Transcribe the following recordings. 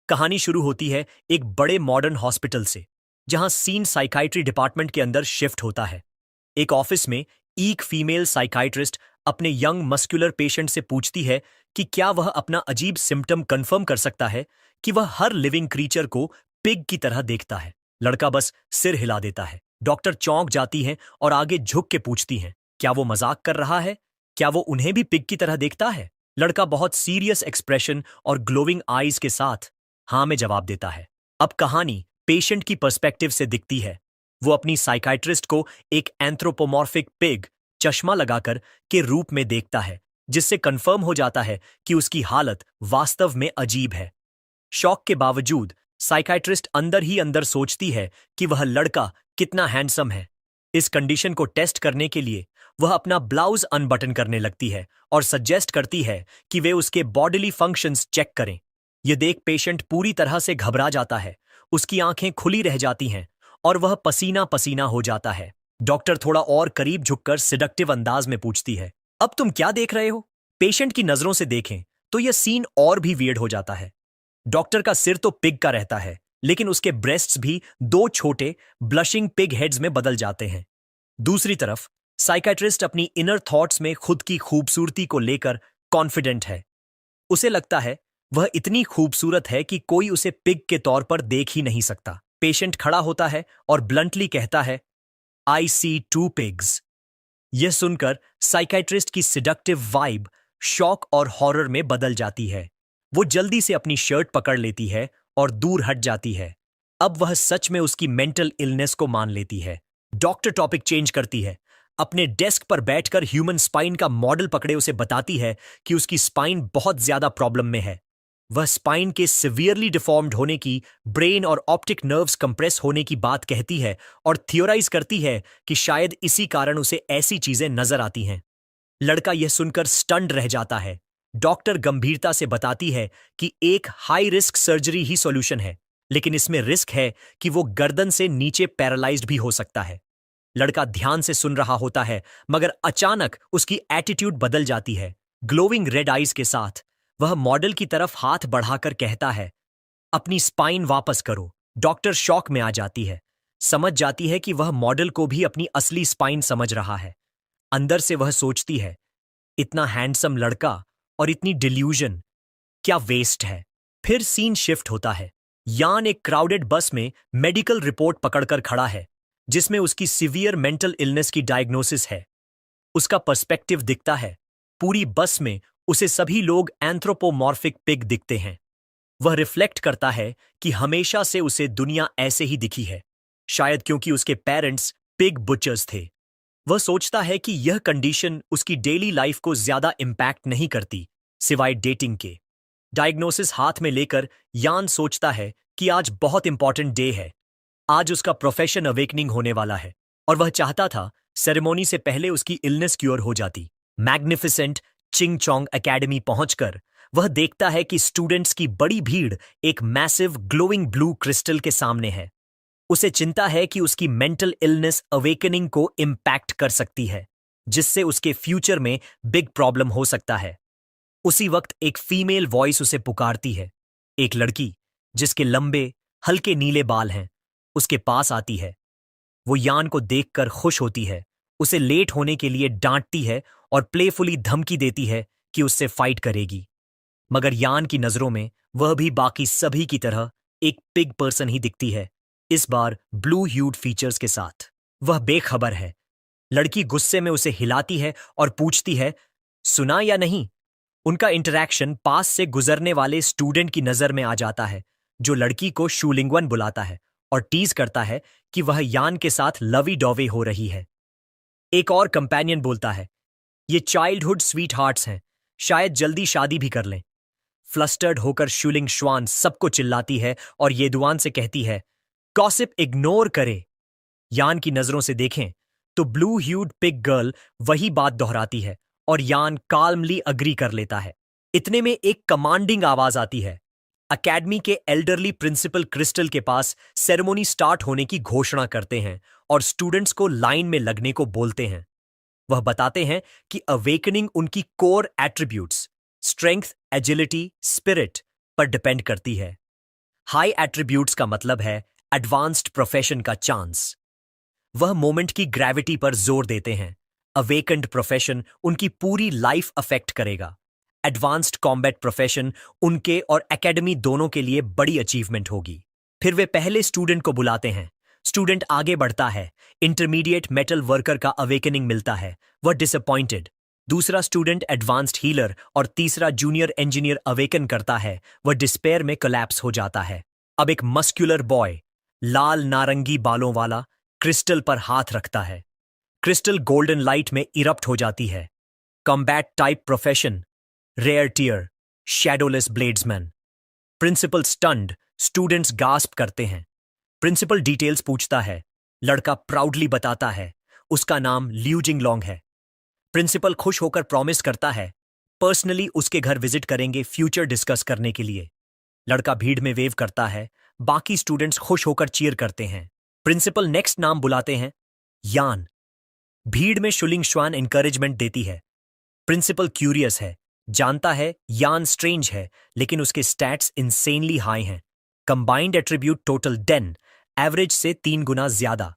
कहानी शुरू होती है एक बड़े मॉडर्न हॉस्पिटल से, जहां सीन साइकाइट्री डिपार्टमेंट के अंदर शिफ्ट होता है। एक ऑफिस में एक फीमेल साइकाइट्रिस्ट अपने यंग मस्कुलर पेशेंट से पूछती है कि क्या वह अपना अजीब सिम्टम कंफर्म कर सकता है कि वह हर लिविंग क्रीचर को पिग की तरह देखता है। लड़का बस सिर हिला देता है। डॉक्टर चौंक जाती हैं और आगे झुक के पूछती हैं, क्या वो मजाक कर रहा है? क्या वो उन्हें भी पिग की तरह देखता है? लड़का बहुत सीरियस एक्सप्रेशन और ग्लोविंग आईज के साथ हाँ में जवाब देता है। अब कहानी पेशेंट की पर्सपेक्टिव से दिखती है। वो अपनी साइकाइट्रिस्ट को एक एंथ्रोपोमॉर्फिक पिग चश्मा लगाकर के रूप में देखता है, जिससे कंफर्म हो जाता है कि उसकी हालत वास्तव में अजीब है। शॉक के बावजूद साइकाइट्रिस्ट अंदर ही अंदर सोचती है कि वह लड़का कितना हैंडसम है। इस कंडीशन को टेस्ट करने के लिए वह अपना ब्लाउज अनबटन करने लगती है और सजेस्ट करती है कि वे उसके बॉडीली फंक्शंस चेक करें। यह देख पेशेंट पूरी तरह से घबरा जाता है। उसकी आंखें खुली रह जाती हैं और वह पसीना पसीना हो जाता है। डॉक्टर थोड़ा और करीब झुककर सिडक्टिव अंदाज में पूछती है, अब तुम क्या देख रहे हो? पेशेंट की नजरों से देखें तो यह सीन और भी वियर्ड हो जाता है। डॉक्टर का सिर तो पिग का रहता है, लेकिन उसके ब्रेस्ट्स भी दो छोटे ब्लशिंग पिग हेड्स में बदल जाते हैं। दूसरी तरफ साइकाइट्रिस्ट अपनी इनर थॉट्स में खुद की खूबसूरती को लेकर कॉन्फिडेंट है। उसे लगता है वह इतनी खूबसूरत है कि कोई उसे पिग के तौर पर देख ही नहीं सकता। पेशेंट खड़ा होता है और ब्लंटली कहता है, आई सी टू पिग्स। यह सुनकर साइकाइट्रिस्ट की सिडक्टिव वाइब शॉक और हॉरर में बदल जाती है। वो जल्दी से अपनी शर्ट पकड़ लेती है और दूर हट जाती है। अब वह सच में उसकी मेंटल इलनेस को मान लेती है। डॉक्टर टॉपिक चेंज करती है। अपने डेस्क पर बैठकर ह्यूमन स्पाइन का मॉडल पकड़े उसे बताती है कि उसकी स्पाइन बहुत ज्यादा प्रॉब्लम में है। वह स्पाइन के सिवियरली डिफॉर्म्ड होने की, ब्रेन और ऑप्टिक नर्व्स कंप्रेस होने की बात कहती है और थियोराइज करती है कि शायद इसी कारण उसे ऐसी चीजें नजर आती हैं। लड़का यह सुनकर स्टन्ड रह जाता है। डॉक्टर गंभीरता से बताती है कि एक हाई रिस्क सर्जरी ही सॉल्यूशन है, लेकिन इसमें रिस्क है कि वो गर्दन से नीचे पैरालाइज्ड भी हो सकता है। लड़का ध्यान से सुन रहा होता है, मगर अचानक उसकी एटीट्यूड बदल जाती है। ग्लोविंग रेड आइज के साथ वह मॉडल की तरफ हाथ बढ़ाकर कहता है, अपनी स्पाइन वापस करो। डॉक्टर शॉक में आ जाती है। समझ जाती है कि वह मॉडल को भी अपनी असली स्पाइन समझ रहा है। अंदर से वह सोचती है, इतना हैंडसम लड़का और इतनी डिल्यूजन, क्या वेस्ट है। फिर सीन शिफ्ट होता है। यान एक क्राउडेड बस में मेडिकल रिपोर्ट पकड़कर खड़ा है, जिसमें उसकी सीवियर मेंटल इलनेस की डायग्नोसिस है। उसका पर्सपेक्टिव दिखता है। पूरी बस में उसे सभी लोग एंथ्रोपोमॉर्फिक पिग दिखते हैं। वह रिफ्लेक्ट करता है कि हमेशा से उसे दुनिया ऐसे ही दिखी है, शायद क्योंकि उसके पेरेंट्स पिग बुचर्स थे। वह सोचता है कि यह कंडीशन उसकी डेली लाइफ को ज्यादा इंपैक्ट नहीं करती, सिवाय डेटिंग के। डायग्नोसिस हाथ में लेकर यान सोचता है कि आज बहुत इंपॉर्टेंट डे है। आज उसका प्रोफेशन अवेकनिंग होने वाला है और वह चाहता था सेरेमोनी से पहले उसकी इलनेस क्योर हो जाती। मैग्निफिसेंट चिंग चोंग एकेडमी पहुंचकर वह देखता है कि स्टूडेंट्स की बड़ी भीड़ एक मैसिव ग्लोइंग ब्लू क्रिस्टल के सामने है। उसे चिंता है कि उसकी मेंटल इलनेस अवेकनिंग को इम्पैक्ट कर सकती है, जिससे उसके फ्यूचर में बिग प्रॉब्लम हो सकता है। उसी वक्त एक फीमेल वॉइस उसे पुकारती है। एक लड़की जिसके लंबे हल्के नीले बाल हैं उसके पास आती है। वो यान को देखकर खुश होती है, उसे लेट होने के लिए डांटती है और प्लेफुली धमकी देती है कि उससे फाइट करेगी। मगर यान की नजरों में वह भी बाकी सभी की तरह एक पिग पर्सन ही दिखती है, इस बार ब्लू ह्यूड फीचर्स के साथ। वह बेखबर है। लड़की गुस्से में उसे हिलाती है और पूछती है, सुना या नहीं? उनका इंटरैक्शन पास से गुजरने वाले स्टूडेंट की नजर में आ जाता है, जो लड़की को शूलिंगवन बुलाता है और टीज करता है कि वह यान के साथ लवी डॉवे हो रही है। एक और कंपेनियन बोलता है, ये चाइल्डहुड स्वीट हार्ट्स हैं, शायद जल्दी शादी भी कर लें। फ्लस्टर्ड होकर शूलिंग श्वान सबको चिल्लाती है और येदुआन से कहती है, गॉसिप इग्नोर करे। यान की नजरों से देखें तो ब्लू ह्यूड पिग गर्ल वही बात दोहराती है और यान काल्मली अग्री कर लेता है। इतने में एक कमांडिंग आवाज आती है। अकेडमी के एल्डरली प्रिंसिपल क्रिस्टल के पास सेरेमोनी स्टार्ट होने की घोषणा करते हैं और स्टूडेंट्स को लाइन में लगने को बोलते हैं। वह बताते हैं कि अवेकनिंग उनकी core attributes strength, agility, spirit पर डिपेंड करती है। हाई एट्रीब्यूट्स का मतलब है एडवांस्ड प्रोफेशन का चांस। वह मोमेंट की ग्रेविटी पर जोर देते हैं। अवेकेंड प्रोफेशन उनकी पूरी लाइफ अफेक्ट करेगा। एडवांस्ड कॉम्बैट प्रोफेशन उनके और एकेडमी दोनों के लिए बड़ी अचीवमेंट होगी। फिर वे पहले स्टूडेंट को बुलाते हैं। स्टूडेंट आगे बढ़ता है। इंटरमीडिएट मेटल वर्कर का अवेकनिंग मिलता है, वह डिसअपॉइंटेड। दूसरा स्टूडेंट एडवांस्ड हीलर और तीसरा जूनियर इंजीनियर अवेकन करता है, वह डिस्पेयर में कोलैप्स हो जाता है। अब एक मस्कुलर बॉय, लाल नारंगी बालों वाला, क्रिस्टल पर हाथ रखता है। क्रिस्टल गोल्डन लाइट में इरप्ट हो जाती है। Combat type profession, rare tier, shadowless bladesman. Principal stunned, students gasp करते हैं। प्रिंसिपल डिटेल्स पूछता है। लड़का प्राउडली बताता है, उसका नाम लियू जिंगलोंग है। प्रिंसिपल खुश होकर प्रॉमिस करता है, पर्सनली उसके घर विजिट करेंगे फ्यूचर डिस्कस करने के लिए। लड़का भीड़ में वेव करता है। बाकी स्टूडेंट्स खुश होकर चीयर करते हैं। प्रिंसिपल नेक्स्ट नाम बुलाते हैं, यान। भीड़ में शुलिंग श्वान एनकरेजमेंट देती है। प्रिंसिपल क्यूरियस है, जानता है यान स्ट्रेंज है, लेकिन उसके स्टैट्स इंसेनली हाई हैं। कंबाइंड एट्रीब्यूट टोटल 10, एवरेज से 3 गुना ज्यादा।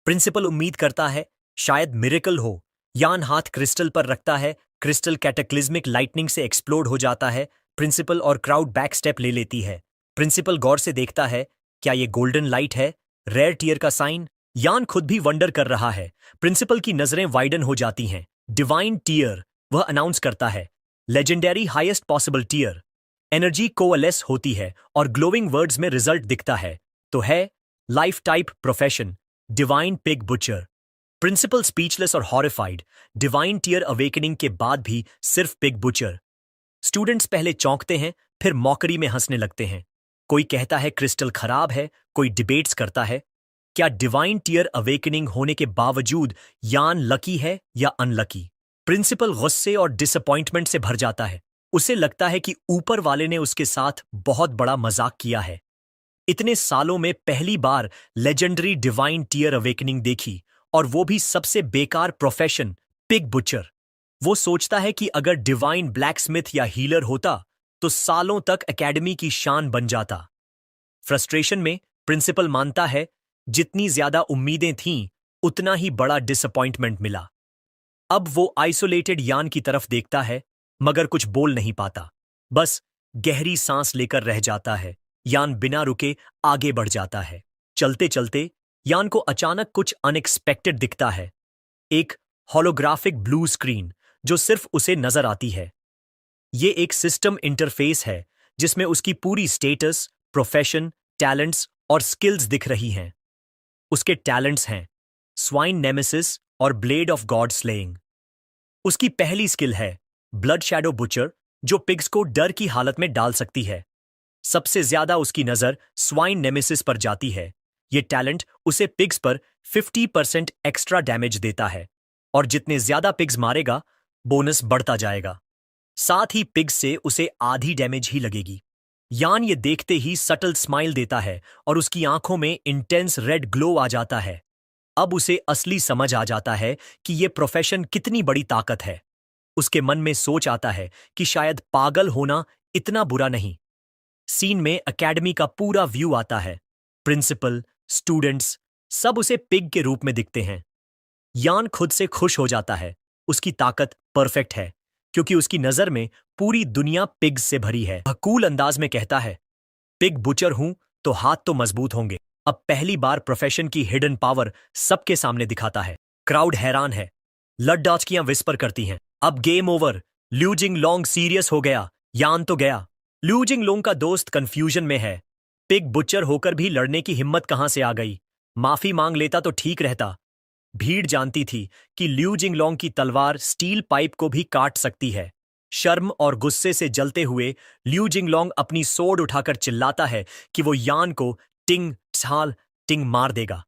प्रिंसिपल उम्मीद करता है शायद मिरेकल हो। यान हाथ क्रिस्टल पर रखता है। क्रिस्टल कैटेक्लिज्मिक लाइटनिंग से एक्सप्लोड हो जाता है। प्रिंसिपल और क्राउड बैक स्टेप ले लेती है। प्रिंसिपल गौर से देखता है, क्या ये गोल्डन लाइट है, रेयर टीयर का साइन? यान खुद भी वंडर कर रहा है। प्रिंसिपल की नजरें वाइडन हो जाती हैं। डिवाइन टीयर, वह अनाउंस करता है। Legendary highest possible tier. Energy coalesce होती है और ग्लोइंग वर्ड्स में रिजल्ट दिखता है। तो है life type profession, divine pig butcher. Principal speechless और हॉरिफाइड। डिवाइन टीयर अवेकनिंग के बाद भी सिर्फ पिग बुचर। स्टूडेंट्स पहले चौंकते हैं, फिर मॉकरी में हंसने लगते हैं। कोई कहता है क्रिस्टल खराब है, कोई डिबेट्स करता है, क्या डिवाइन टीयर अवेकनिंग होने के बावजूद यान लकी है या अनलकी? प्रिंसिपल गुस्से और डिसअपॉइंटमेंट से भर जाता है। उसे लगता है कि ऊपर वाले ने उसके साथ बहुत बड़ा मजाक किया है। इतने सालों में पहली बार लेजेंडरी डिवाइन टीयर अवेकनिंग देखी, और वो भी सबसे बेकार प्रोफेशन, पिग बुचर। वो सोचता है कि अगर डिवाइन ब्लैकस्मिथ या हीलर होता तो सालों तक एकेडमी की शान बन जाता। फ्रस्ट्रेशन में प्रिंसिपल मानता है, जितनी ज्यादा उम्मीदें थीं, उतना ही बड़ा डिसअपॉइंटमेंट मिला। अब वो आइसोलेटेड यान की तरफ देखता है, मगर कुछ बोल नहीं पाता। बस गहरी सांस लेकर रह जाता है। यान बिना रुके आगे बढ़ जाता है। चलते चलते यान को अचानक कुछ अनएक्सपेक्टेड दिखता है। एक होलोग्राफिक ब्लू स्क्रीन जो सिर्फ उसे नजर आती है। ये एक सिस्टम इंटरफेस है जिसमें उसकी पूरी स्टेटस, प्रोफेशन, टैलेंट्स और स्किल्स दिख रही हैं। उसके टैलेंट्स हैं स्वाइन नेमेसिस और ब्लेड ऑफ गॉड स्लेइंग। उसकी पहली स्किल है ब्लड शैडो बुचर, जो पिग्स को डर की हालत में डाल सकती है। सबसे ज्यादा उसकी नजर स्वाइन नेमेसिस पर जाती है। ये टैलेंट उसे पिग्स पर 50% एक्स्ट्रा डैमेज देता है, और जितने ज्यादा पिग्स मारेगा, बोनस बढ़ता जाएगा। साथ ही पिग्स से उसे आधी डैमेज ही लगेगी। यान ये देखते ही सटल स्माइल देता है और उसकी आंखों में इंटेंस रेड ग्लो आ जाता है। अब उसे असली समझ आ जाता है कि ये प्रोफेशन कितनी बड़ी ताकत है। उसके मन में सोच आता है कि शायद पागल होना इतना बुरा नहीं। सीन में एकेडमी का पूरा व्यू आता है। प्रिंसिपल, स्टूडेंट्स सब उसे पिग के रूप में दिखते हैं। यान खुद से खुश हो जाता है। उसकी ताकत परफेक्ट है, क्योंकि उसकी नजर में पूरी दुनिया पिग्स से भरी है। वह कूल अंदाज में कहता है, पिग बुचर हूं तो हाथ तो मजबूत होंगे। अब पहली बार प्रोफेशन की हिडन पावर सबके सामने दिखाता है। क्राउड हैरान है। लड्डाचकियां विस्पर करती हैं, अब गेम ओवर, ल्यू जिंगलोंग सीरियस हो गया, यान तो गया। ल्यू जिंगलोंग का दोस्त कंफ्यूजन में है। पिग बुचर होकर भी लड़ने की हिम्मत कहां से आ गई? माफी मांग लेता तो ठीक रहता। भीड़ जानती थी कि ल्यू जिंगलोंग की तलवार स्टील पाइप को भी काट सकती है। शर्म और गुस्से से जलते हुए ल्यू जिंगलोंग अपनी सोड उठाकर चिल्लाता है कि वो यान को टिंग छाल टिंग मार देगा।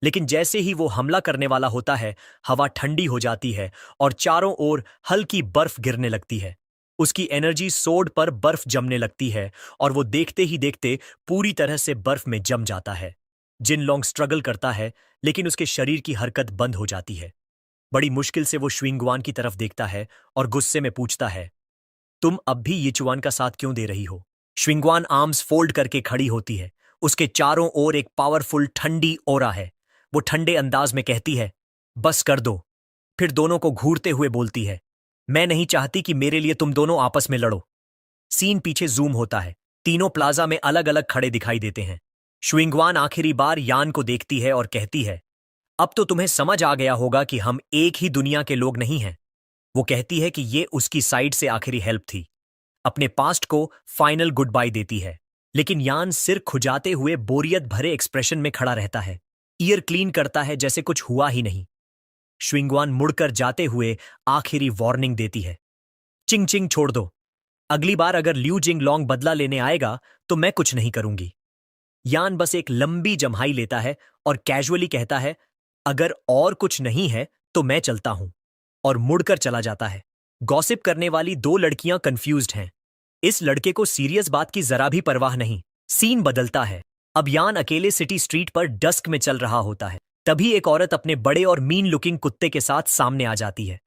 लेकिन जैसे ही वो हमला करने वाला होता है, हवा ठंडी हो जाती है और चारों ओर हल्की बर्फ गिरने लगती है। उसकी एनर्जी सोड पर बर्फ जमने लगती है और वो देखते ही देखते पूरी तरह से बर्फ में जम जाता है। जिनलोंग स्ट्रगल करता है, लेकिन उसके शरीर की हरकत बंद हो जाती है। बड़ी मुश्किल से वो श्विंगवान की तरफ देखता है और गुस्से में पूछता है, तुम अब भी यिचुआन का साथ क्यों दे रही हो? श्विंगवान आर्म्स फोल्ड करके खड़ी होती है। उसके चारों ओर एक पावरफुल ठंडी ओरा है। वो ठंडे अंदाज में कहती है, बस कर दो। फिर दोनों को घूरते हुए बोलती है, मैं नहीं चाहती कि मेरे लिए तुम दोनों आपस में लड़ो। सीन पीछे जूम होता है। तीनों प्लाजा में अलग अलग खड़े दिखाई देते हैं। श्विंगवान आखिरी बार यान को देखती है और कहती है, अब तो तुम्हें समझ आ गया होगा कि हम एक ही दुनिया के लोग नहीं हैं। वो कहती है कि ये उसकी साइड से आखिरी हेल्प थी। अपने पास्ट को फाइनल गुड बाय देती है। लेकिन यान सिर खुजाते हुए बोरियत भरे एक्सप्रेशन में खड़ा रहता है। ईयर क्लीन करता है जैसे कुछ हुआ ही नहीं। श्विंगवान मुड़कर जाते हुए आखिरी वार्निंग देती है, चिंग चिंग छोड़ दो। अगली बार अगर ल्यू जिंग लॉन्ग बदला लेने आएगा तो मैं कुछ नहीं करूंगी। यान बस एक लंबी जम्हाई लेता है और कैजुअली कहता है, अगर और कुछ नहीं है तो मैं चलता हूं, और मुड़कर चला जाता है। गॉसिप करने वाली दो लड़कियां कंफ्यूज्ड हैं। इस लड़के को सीरियस बात की जरा भी परवाह नहीं। सीन बदलता है। अब यान अकेले सिटी स्ट्रीट पर डस्क में चल रहा होता है। तभी एक औरत अपने बड़े और मीन लुकिंग कुत्ते के साथ सामने आ जाती है।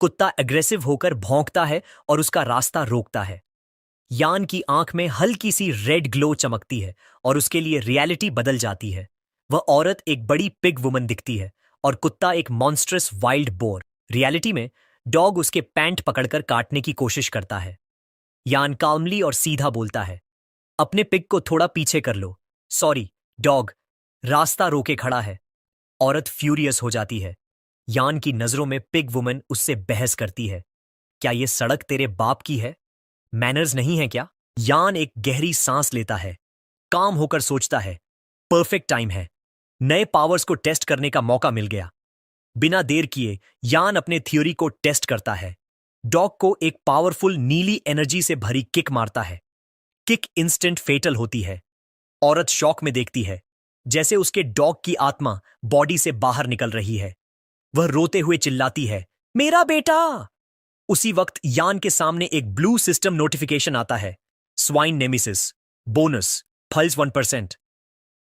कुत्ता एग्रेसिव होकर भौंकता है और उसका रास्ता रोकता है। यान की आंख में हल्की सी रेड ग्लो चमकती है और उसके लिए रियलिटी बदल जाती है। वह औरत एक बड़ी पिग वुमन दिखती है और कुत्ता एक मॉन्स्ट्रस वाइल्ड बोर। रियलिटी में डॉग उसके पैंट पकड़कर काटने की कोशिश करता है। यान काल्मली और सीधा बोलता है, अपने पिग को थोड़ा पीछे कर लो। सॉरी डॉग, रास्ता रोके खड़ा है। औरत फ्यूरियस हो जाती है। यान की नजरों में पिग वुमन उससे बहस करती है, क्या ये सड़क तेरे बाप की है? मैनर्स नहीं है क्या? यान एक गहरी सांस लेता है। काम होकर सोचता है, परफेक्ट टाइम है। नए पावर्स को टेस्ट करने का मौका मिल गया। बिना देर किए यान अपने थ्योरी को टेस्ट करता है। डॉग को एक पावरफुल नीली एनर्जी से भरी किक मारता है। किक इंस्टेंट फेटल होती है। औरत शॉक में देखती है, जैसे उसके डॉग की आत्मा बॉडी से बाहर निकल रही है। वह रोते हुए चिल्लाती है, मेरा बेटा। उसी वक्त यान के सामने एक ब्लू सिस्टम नोटिफिकेशन आता है, स्वाइन नेमिसिस बोनस फल्स 1%।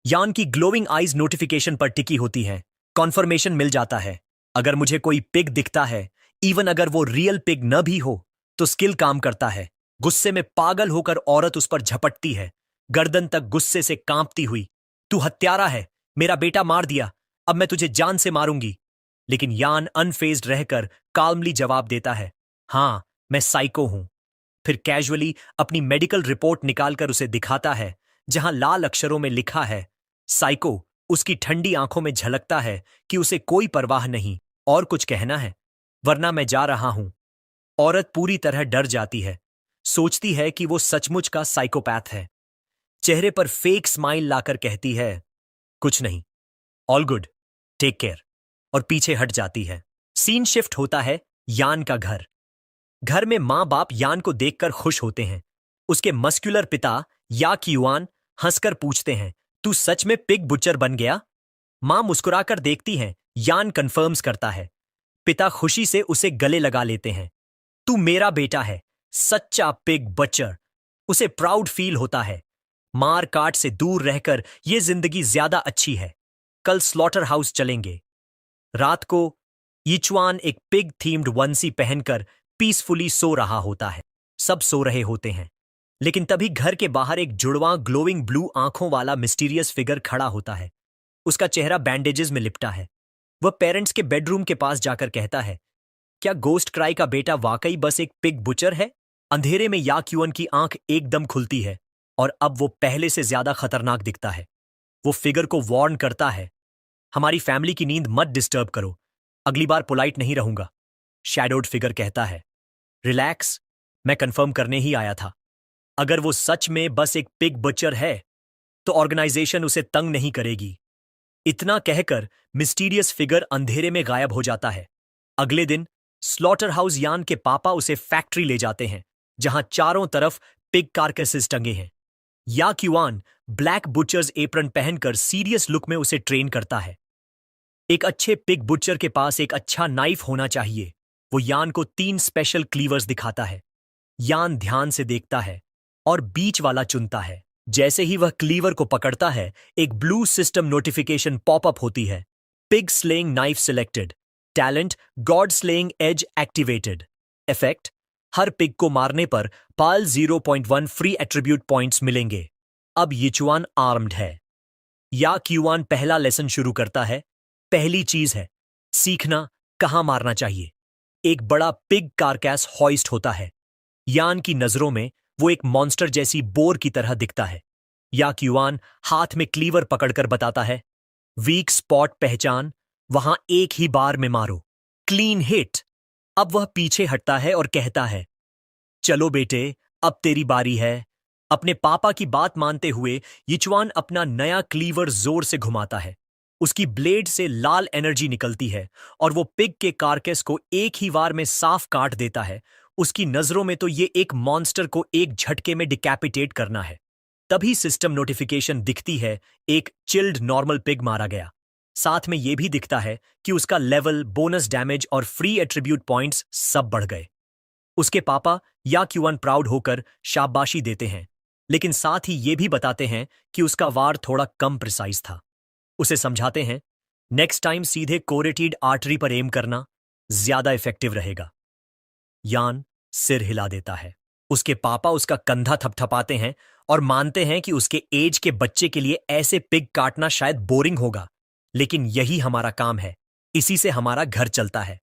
यान की ग्लोइंग आईज नोटिफिकेशन पर टिकी होती हैं। कॉन्फर्मेशन मिल जाता है, अगर मुझे कोई पिग दिखता है, इवन अगर वो रियल पिग न भी हो, तो स्किल काम करता है। गुस्से में पागल होकर औरत उस पर झपटती है, गर्दन तक गुस्से से कांपती हुई। तू हत्यारा है, मेरा बेटा मार दिया, अब मैं तुझे जान से मारूंगी। लेकिन यान अनफेज्ड रहकर काल्मली जवाब देता है, हाँ मैं साइको हूं। फिर कैजुअली अपनी मेडिकल रिपोर्ट निकालकर उसे दिखाता है, जहां लाल अक्षरों में लिखा है साइको। उसकी ठंडी आंखों में झलकता है कि उसे कोई परवाह नहीं और कुछ कहना है, वरना मैं जा रहा हूं। औरत पूरी तरह डर जाती है, सोचती है कि वो सचमुच का साइकोपैथ है। चेहरे पर फेक स्माइल लाकर कहती है, कुछ नहीं, ऑल गुड, टेक केयर, और पीछे हट जाती है। सीन शिफ्ट होता है यान का घर। घर में मां बाप यान को देखकर खुश होते हैं। उसके मस्कुलर पिता या क्यूआन हंसकर पूछते हैं, तू सच में पिग बुचर बन गया? मां मुस्कुराकर देखती हैं, यान कंफर्म्स करता है। पिता खुशी से उसे गले लगा लेते हैं, तू मेरा बेटा है, सच्चा पिग बचर। उसे प्राउड फील होता है। मार काट से दूर रहकर यह जिंदगी ज्यादा अच्छी है। कल स्लॉटर हाउस चलेंगे। रात को यिचुआन एक पिग थीम्ड वंसी पहनकर पीसफुली सो रहा होता है। सब सो रहे होते हैं, लेकिन तभी घर के बाहर एक जुड़वां ग्लोइंग ब्लू आंखों वाला मिस्टीरियस फिगर खड़ा होता है। उसका चेहरा बैंडेजेस में लिपटा है। वह पेरेंट्स के बेडरूम के पास जाकर कहता है, क्या गोस्ट क्राई का बेटा वाकई बस एक पिग बुचर है? अंधेरे में याक्यूअन की आंख एकदम खुलती है और अब वो पहले से ज्यादा खतरनाक दिखता है। वो फिगर को वार्न करता है, हमारी फैमिली की नींद मत डिस्टर्ब करो, अगली बार पोलाइट नहीं रहूंगा। शैडोड फिगर कहता है, रिलैक्स, मैं कंफर्म करने ही आया था। अगर वो सच में बस एक पिग बचर है तो ऑर्गेनाइजेशन उसे तंग नहीं करेगी। इतना कहकर मिस्टीरियस फिगर अंधेरे में गायब हो जाता है। अगले दिन स्लॉटर हाउस यान के पापा उसे फैक्ट्री ले जाते हैं, जहां चारों तरफ पिग कार्केसेस टंगे हैं। या क्यूआन ब्लैक बुचर्स एप्रन पहनकर सीरियस लुक में उसे ट्रेन करता है। एक अच्छे पिग बुचर के पास एक अच्छा नाइफ होना चाहिए। वो यान को 3 स्पेशल क्लीवर्स दिखाता है। यान ध्यान से देखता है और बीच वाला चुनता है। जैसे ही वह क्लीवर को पकड़ता है, एक ब्लू सिस्टम नोटिफिकेशन पॉपअप होती है, pig slaying knife selected, talent god slaying edge activated, effect हर पिग को मारने पर पाल 0.1 फ्री एट्रीब्यूट पॉइंट्स मिलेंगे। अब यिचुआन आर्म्ड है। या क्यूआन पहला लेसन शुरू करता है। पहली चीज है सीखना कहां मारना चाहिए। एक बड़ा पिग कारकैस हॉइस्ट होता है। यान की नजरों में वो एक मॉन्स्टर जैसी बोर की तरह दिखता है। या क्यूआन हाथ में क्लीवर पकड़कर बताता है, वीक स्पॉट पहचान, वहां एक ही बार में मारो, क्लीन हिट। अब वह पीछे हटता है और कहता है, चलो बेटे, अब तेरी बारी है। अपने पापा की बात मानते हुए यिचुआन अपना नया क्लीवर जोर से घुमाता है। उसकी ब्लेड से लाल एनर्जी निकलती है और वो पिग के कारकेस को एक ही बार में साफ काट देता है। उसकी नजरों में तो ये एक मॉन्स्टर को एक झटके में डिकैपिटेट करना है। तभी सिस्टम नोटिफिकेशन दिखती है, एक चिल्ड नॉर्मल पिग मारा गया। साथ में यह भी दिखता है कि उसका लेवल, बोनस डैमेज और फ्री एट्रीब्यूट पॉइंट्स सब बढ़ गए। उसके पापा या क्यूआन प्राउड होकर शाबाशी देते हैं, लेकिन साथ ही ये भी बताते हैं कि उसका वार थोड़ा कम प्रिसाइज था। उसे समझाते हैं, नेक्स्ट टाइम सीधे कोरेटिड आर्टरी पर एम करना ज्यादा इफेक्टिव रहेगा। यान सिर हिला देता है। उसके पापा उसका कंधा थपथपाते हैं और मानते हैं कि उसके एज के बच्चे के लिए ऐसे पिग काटना शायद बोरिंग होगा, लेकिन यही हमारा काम है, इसी से हमारा घर चलता है।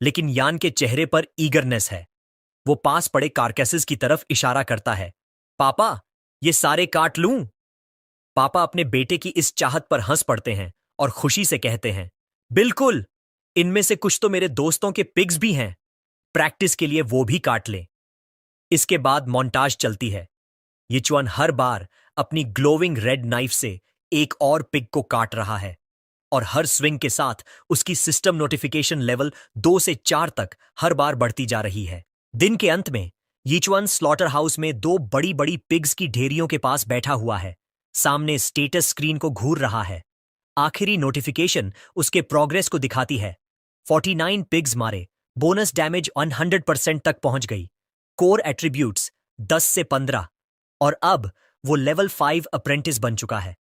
लेकिन यान के चेहरे पर ईगरनेस है। वो पास पड़े कारकैसेस की तरफ इशारा करता है, पापा, ये सारे काट लूं? पापा अपने बेटे की इस चाहत पर हंस पड़ते हैं और खुशी से कहते हैं, बिल्कुल, इनमें से कुछ तो मेरे दोस्तों के पिग्स भी हैं, प्रैक्टिस के लिए वो भी काट लें। इसके बाद मोन्टाज चलती है। यिचुआन हर बार अपनी ग्लोविंग रेड नाइफ से एक और पिग को काट रहा है और हर स्विंग के साथ उसकी सिस्टम नोटिफिकेशन लेवल 2 से 4 तक हर बार बढ़ती जा रही है। दिन के अंत में यिचुआन स्लॉटर हाउस में 2 बड़ी बड़ी पिग्स की ढेरियों के पास बैठा हुआ है। सामने स्टेटस स्क्रीन को घूर रहा है। आखिरी नोटिफिकेशन उसके प्रोग्रेस को दिखाती है। 49 पिग्स मारे, बोनस डैमेज 100% तक पहुंच गई, कोर एट्रीब्यूट्स 10 से 15, और अब वो लेवल 5 अप्रेंटिस बन चुका है।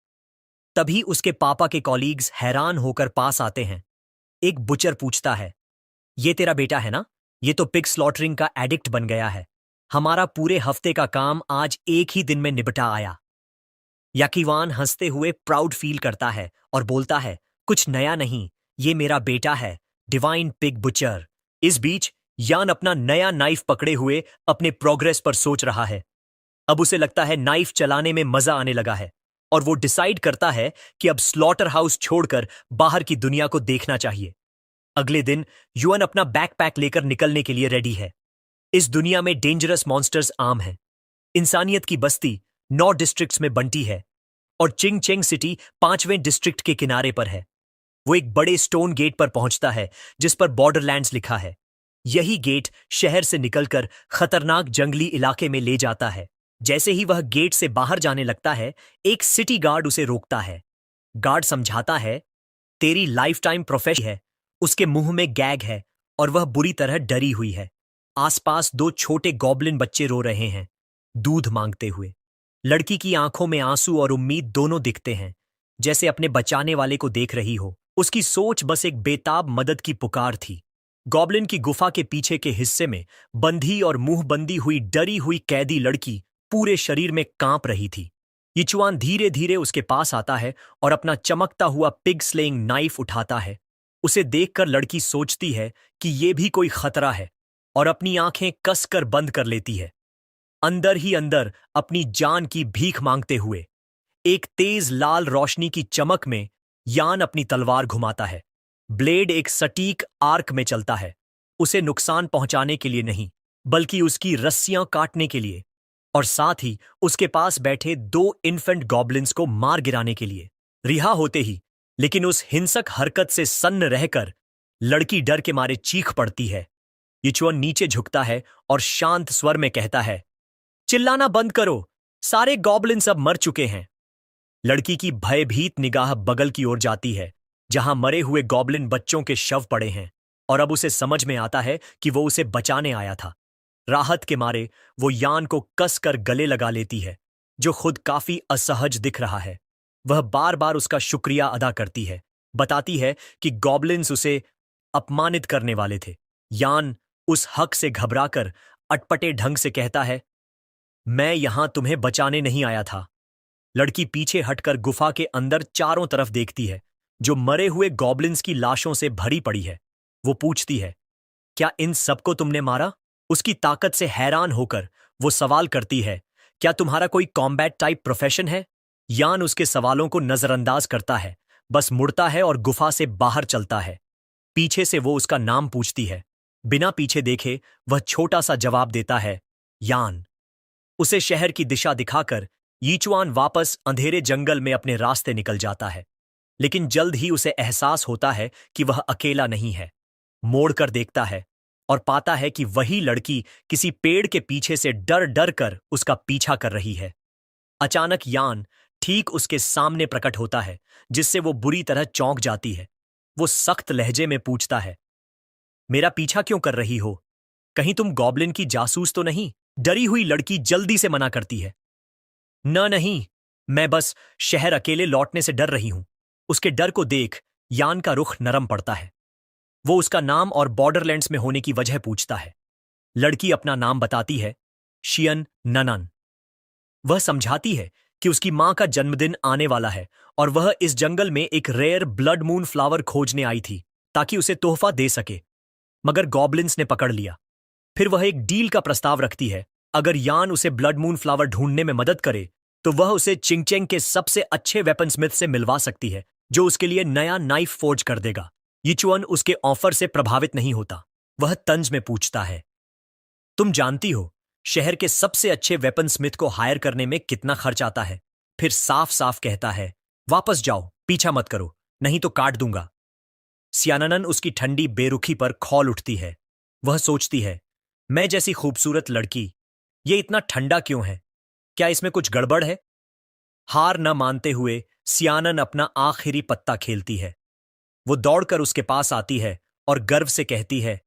तभी उसके पापा के कॉलीग्स हैरान होकर पास आते हैं। एक बुचर पूछता है, ये तेरा बेटा है ना? ये तो पिग स्लॉटरिंग का एडिक्ट बन गया है। हमारा पूरे हफ्ते का काम आज एक ही दिन में निपटा आया। याकीवान हंसते हुए प्राउड फील करता है और बोलता है, कुछ नया नहीं, ये मेरा बेटा है, डिवाइन पिग बुचर। इस बीच यान अपना नया नाइफ पकड़े हुए अपने प्रोग्रेस पर सोच रहा है। अब उसे लगता है नाइफ चलाने में मजा आने लगा है और वो डिसाइड करता है कि अब स्लॉटर हाउस छोड़कर बाहर की दुनिया को देखना चाहिए। अगले दिन युअन अपना बैकपैक लेकर निकलने के लिए रेडी है। इस दुनिया में डेंजरस मॉन्स्टर्स आम हैं। इंसानियत की बस्ती 9 डिस्ट्रिक्ट्स में बंटी है और चिंग चेंग सिटी 5वें डिस्ट्रिक्ट के किनारे पर है। वो एक बड़े स्टोन गेट पर पहुंचता है जिस पर बॉर्डरलैंड्स लिखा है। यही गेट शहर से निकलकर खतरनाक जंगली इलाके में ले जाता है। जैसे ही वह गेट से बाहर जाने लगता है, एक सिटी गार्ड उसे रोकता है। गार्ड समझाता है, तेरी लाइफ टाइम प्रोफेशन है। उसके मुंह में गैग है और वह बुरी तरह डरी हुई है। आसपास 2 छोटे गॉब्लिन बच्चे रो रहे हैं, दूध मांगते हुए। लड़की की आंखों में आंसू और उम्मीद दोनों दिखते हैं, जैसे अपने बचाने वाले को देख रही हो। उसकी सोच बस एक बेताब मदद की पुकार थी। गॉब्लिन की गुफा के पीछे के हिस्से में बंधी और मुंह बंदी हुई डरी हुई कैदी लड़की पूरे शरीर में कांप रही थी। यिचुआन धीरे धीरे उसके पास आता है और अपना चमकता हुआ पिग स्लेइंग नाइफ उठाता है। उसे देखकर लड़की सोचती है कि यह भी कोई खतरा है और अपनी आंखें कसकर बंद कर लेती है। अंदर ही अंदर अपनी जान की भीख मांगते हुए एक तेज लाल रोशनी की चमक में यान अपनी तलवार घुमाता है। ब्लेड एक सटीक आर्क में चलता है, उसे नुकसान पहुंचाने के लिए नहीं, बल्कि उसकी रस्सियां काटने के लिए, और साथ ही उसके पास बैठे 2 इन्फेंट गॉब्लिन्स को मार गिराने के लिए। रिहा होते ही, लेकिन उस हिंसक हरकत से सन्न रहकर लड़की डर के मारे चीख पड़ती है। यिचुआन नीचे झुकता है और शांत स्वर में कहता है, चिल्लाना बंद करो, सारे गॉब्लिन्स अब मर चुके हैं। लड़की की भयभीत निगाह बगल की ओर जाती है, जहां मरे हुए गॉब्लिन बच्चों के शव पड़े हैं, और अब उसे समझ में आता है कि वो उसे बचाने आया था। राहत के मारे वो यान को कसकर गले लगा लेती है, जो खुद काफी असहज दिख रहा है। वह बार बार उसका शुक्रिया अदा करती है, बताती है कि गॉब्लिन्स उसे अपमानित करने वाले थे। यान उस हक से घबराकर अटपटे ढंग से कहता है, मैं यहां तुम्हें बचाने नहीं आया था। लड़की पीछे हटकर गुफा के अंदर चारों तरफ देखती है, जो मरे हुए गॉब्लिन्स की लाशों से भरी पड़ी है। वो पूछती है, क्या इन सबको तुमने मारा? उसकी ताकत से हैरान होकर वो सवाल करती है, क्या तुम्हारा कोई कॉम्बैट टाइप प्रोफेशन है? यान उसके सवालों को नजरअंदाज करता है, बस मुड़ता है और गुफा से बाहर चलता है। पीछे से वो उसका नाम पूछती है। बिना पीछे देखे वह छोटा सा जवाब देता है, यान। उसे शहर की दिशा दिखाकर यीचुआन वापस अंधेरे जंगल में अपने रास्ते निकल जाता है। लेकिन जल्द ही उसे एहसास होता है कि वह अकेला नहीं है। मोड़कर देखता है और पाता है कि वही लड़की किसी पेड़ के पीछे से डर डर कर उसका पीछा कर रही है। अचानक यान ठीक उसके सामने प्रकट होता है, जिससे वो बुरी तरह चौंक जाती है। वो सख्त लहजे में पूछता है, मेरा पीछा क्यों कर रही हो? कहीं तुम गॉब्लिन की जासूस तो नहीं? डरी हुई लड़की जल्दी से मना करती है, नहीं, मैं बस शहर अकेले लौटने से डर रही हूं। उसके डर को देख यान का रुख नरम पड़ता है। वो उसका नाम और बॉर्डरलैंड्स में होने की वजह पूछता है। लड़की अपना नाम बताती है, शियन ननन। वह समझाती है कि उसकी मां का जन्मदिन आने वाला है और वह इस जंगल में एक रेयर ब्लड मून फ्लावर खोजने आई थी ताकि उसे तोहफा दे सके, मगर गॉब्लिन्स ने पकड़ लिया। फिर वह एक डील का प्रस्ताव रखती है। अगर यान उसे ब्लड मून फ्लावर ढूंढने में मदद करे तो वह उसे चिंगचेंग के सबसे अच्छे वेपन स्मिथ से मिलवा सकती है, जो उसके लिए नया नाइफ फोर्ज कर देगा। यीचुअन उसके ऑफर से प्रभावित नहीं होता। वह तंज में पूछता है, तुम जानती हो शहर के सबसे अच्छे वेपन स्मिथ को हायर करने में कितना खर्च आता है? फिर साफ साफ कहता है, वापस जाओ, पीछा मत करो, नहीं तो काट दूंगा। सियाननन उसकी ठंडी बेरुखी पर खौल उठती है। वह सोचती है, मैं जैसी खूबसूरत लड़की, ये इतना ठंडा क्यों है? क्या इसमें कुछ गड़बड़ है? हार न मानते हुए सियानन अपना आखिरी पत्ता खेलती है। वो दौड़कर उसके पास आती है और गर्व से कहती है,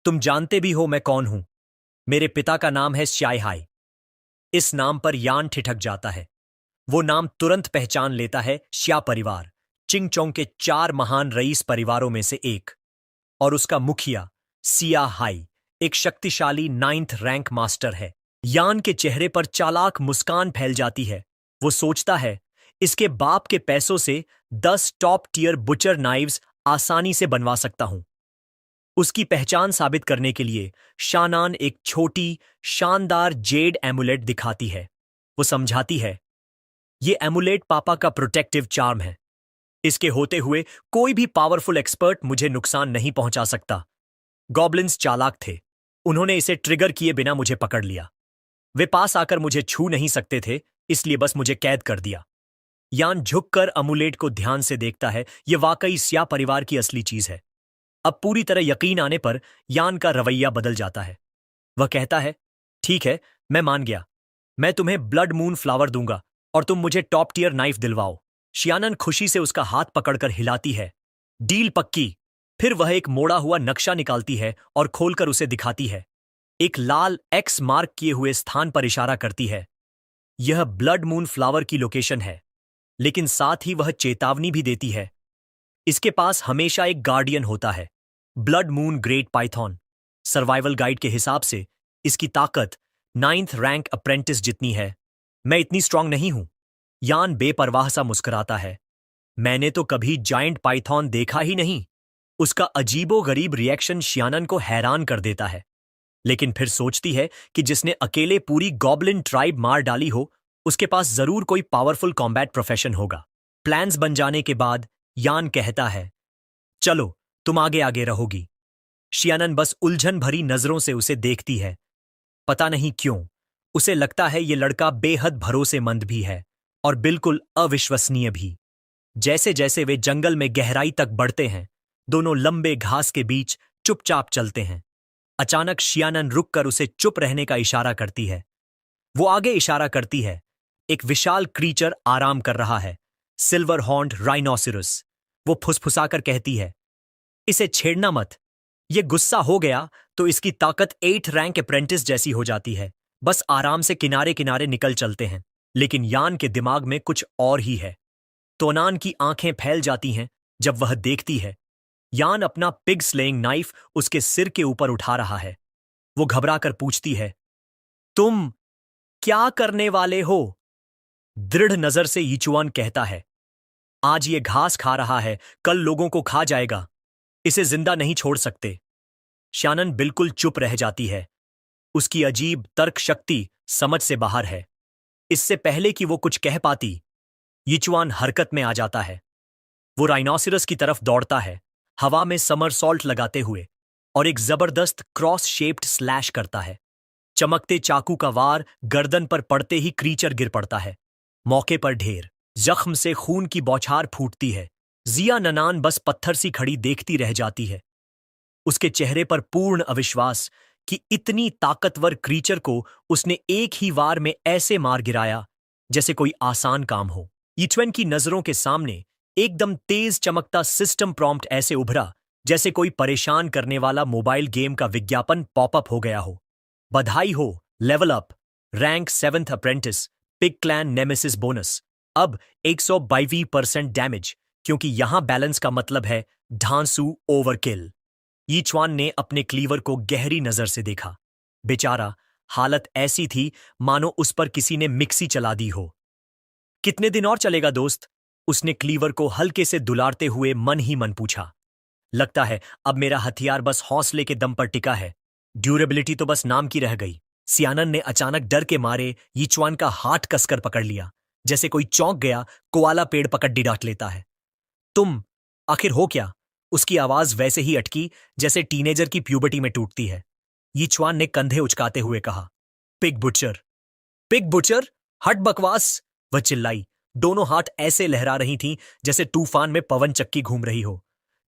तुम जानते भी हो मैं कौन हूं। मेरे पिता का नाम है श्याइहाई। इस नाम पर यान ठिठक जाता है। वो नाम तुरंत पहचान लेता है, श्या परिवार, चिंगचोंग के 4 महान रईस परिवारों में से एक। और उसका मुखिया सिया हाई एक शक्तिशाली 9th रैंक मास्टर है। यान के चेहरे पर चालाक मुस्कान फैल जाती है। वो सोचता है, इसके बाप के पैसों से 10 टॉप टियर बुचर नाइव्स आसानी से बनवा सकता हूं। उसकी पहचान साबित करने के लिए शानान एक छोटी शानदार जेड एमुलेट दिखाती है। वो समझाती है, ये एमुलेट पापा का प्रोटेक्टिव चार्म है। इसके होते हुए कोई भी पावरफुल एक्सपर्ट मुझे नुकसान नहीं पहुंचा सकता। गॉब्लिन्स चालाक थे। उन्होंने इसे ट्रिगर किए बिना मुझे पकड़ लिया। वे पास आकर मुझे छू नहीं सकते थे, इसलिए बस मुझे कैद कर दिया। यान झुककर अमुलेट को ध्यान से देखता है। यह वाकई स्या परिवार की असली चीज है। अब पूरी तरह यकीन आने पर यान का रवैया बदल जाता है। वह कहता है, ठीक है, मैं मान गया। मैं तुम्हें ब्लड मून फ्लावर दूंगा और तुम मुझे टॉप टियर नाइफ दिलवाओ। शियानन खुशी से उसका हाथ पकड़कर हिलाती है। डील पक्की। फिर वह एक मोड़ा हुआ नक्शा निकालती है और खोलकर उसे दिखाती है। एक लाल एक्स मार्क किए हुए स्थान पर इशारा करती है। यह ब्लड मून फ्लावर की लोकेशन है, लेकिन साथ ही वह चेतावनी भी देती है, इसके पास हमेशा एक गार्डियन होता है। Blood moon great Python survival guide के हिसाब से इसकी ताकत 9th रैंक अप्रेंटिस जितनी है। मैं इतनी स्ट्रांग नहीं हूं। यान बेपरवाह सा मुस्कुराता है। मैंने तो कभी जायंट पाइथॉन देखा ही नहीं। उसका अजीबो गरीब रिएक्शन शियानन को हैरान कर देता है। लेकिन फिर सोचती है कि जिसने अकेले पूरी गॉब्लिन ट्राइब मार डाली हो, उसके पास जरूर कोई पावरफुल कॉम्बैट प्रोफेशन होगा। प्लान्स बन जाने के बाद यान कहता है, चलो तुम आगे आगे रहोगी। शियानन बस उलझन भरी नजरों से उसे देखती है। पता नहीं क्यों उसे लगता है ये लड़का बेहद भरोसेमंद भी है और बिल्कुल अविश्वसनीय भी। जैसे जैसे वे जंगल में गहराई तक बढ़ते हैं, दोनों लंबे घास के बीच चुपचाप चलते हैं। अचानक शियानन रुककर उसे चुप रहने का इशारा करती है। वो आगे इशारा करती है। एक विशाल क्रीचर आराम कर रहा है, सिल्वर हॉर्न्ड राइनोसिरस। वो फुसफुसाकर कहती है, इसे छेड़ना मत। ये गुस्सा हो गया तो इसकी ताकत 8th रैंक अप्रेंटिस जैसी हो जाती है। बस आराम से किनारे किनारे निकल चलते हैं। लेकिन यान के दिमाग में कुछ और ही है। तोनान की आंखें फैल जाती हैं जब वह देखती है यान अपना पिग स्लेइंग नाइफ उसके सिर के ऊपर उठा रहा है। वो घबराकर पूछती है, तुम क्या करने वाले हो? दृढ़ नजर से यीचुआन कहता है, आज ये घास खा रहा है, कल लोगों को खा जाएगा। इसे जिंदा नहीं छोड़ सकते। शानन बिल्कुल चुप रह जाती है। उसकी अजीब तर्क शक्ति समझ से बाहर है। इससे पहले कि वो कुछ कह पाती, यीचुआन हरकत में आ जाता है। वो राइनोसिरस की तरफ दौड़ता है, हवा में समरसॉल्ट लगाते हुए, और एक जबरदस्त क्रॉस शेप्ड स्लैश करता है। चमकते चाकू का वार गर्दन पर पड़ते ही क्रीचर गिर पड़ता है। मौके पर ढेर जख्म से खून की बौछार फूटती है। जिया ननान बस पत्थर सी खड़ी देखती रह जाती है, उसके चेहरे पर पूर्ण अविश्वास कि इतनी ताकतवर क्रीचर को उसने एक ही वार में ऐसे मार गिराया जैसे कोई आसान काम हो। यीचुएन की नजरों के सामने एकदम तेज चमकता सिस्टम प्रॉम्प्ट ऐसे उभरा जैसे कोई परेशान करने वाला मोबाइल गेम का विज्ञापन पॉपअप हो गया हो। बधाई हो, level up, rank 7th apprentice, pig clan nemesis bonus, अब 122% डैमेज, क्योंकि यहां बैलेंस का मतलब है धांसू ओवरकिल। यीचुआन ने अपने क्लीवर को गहरी नजर से देखा। बेचारा, हालत ऐसी थी मानो उस पर किसी ने मिक्सी चला दी हो। कितने दिन और चलेगा दोस्त? उसने क्लीवर को हल्के से दुलारते हुए मन ही मन पूछा। लगता है अब मेरा हथियार बस हौसले के दम पर टिका है, ड्यूरेबिलिटी तो बस नाम की रह गई। सियानन ने अचानक डर के मारे यीचुआन का हाथ कसकर पकड़ लिया, जैसे कोई चौंक गया कोआला पेड़ पकड़ डिडाट लेता है। तुम आखिर हो क्या? उसकी आवाज वैसे ही अटकी जैसे टीनेजर की प्यूबर्टी में टूटती है। यीचुआन ने कंधे उचकाते हुए कहा, पिग बुचर। Pig butcher? हट बकवास! वह चिल्लाई। दोनों हाथ ऐसे लहरा रही थीं जैसे तूफान में पवन चक्की घूम रही हो।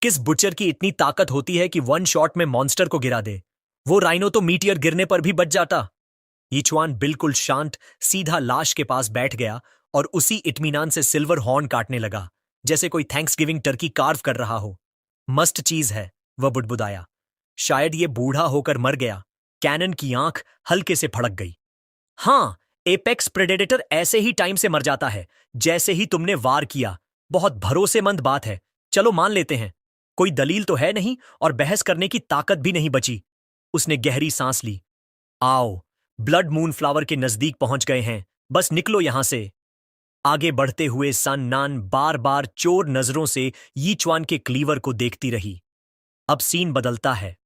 किस बुचर की इतनी ताकत होती है कि वन शॉट में मॉन्स्टर को गिरा दे? वो राइनो तो मीटियर गिरने पर भी बच जाता। यीचुआन बिल्कुल शांत सीधा लाश के पास बैठ गया और उसी इत्मीनान से सिल्वर हॉर्न काटने लगा जैसे कोई थैंक्सगिविंग टर्की कार्व कर रहा हो। मस्त चीज है, वह बुदबुदाया। शायद ये बूढ़ा होकर मर गया। कैनन की आंख हल्के से फड़क गई। हाँ, एपेक्स प्रेडेटर ऐसे ही टाइम से मर जाता है जैसे ही तुमने वार किया। बहुत भरोसेमंद बात है, चलो मान लेते हैं। कोई दलील तो है नहीं और बहस करने की ताकत भी नहीं बची। उसने गहरी सांस ली। आओ, ब्लड मून फ्लावर के नजदीक पहुंच गए हैं, बस निकलो यहां से। आगे बढ़ते हुए सन नान बार बार चोर नजरों से यीचुआन के क्लीवर को देखती रही। अब सीन बदलता है।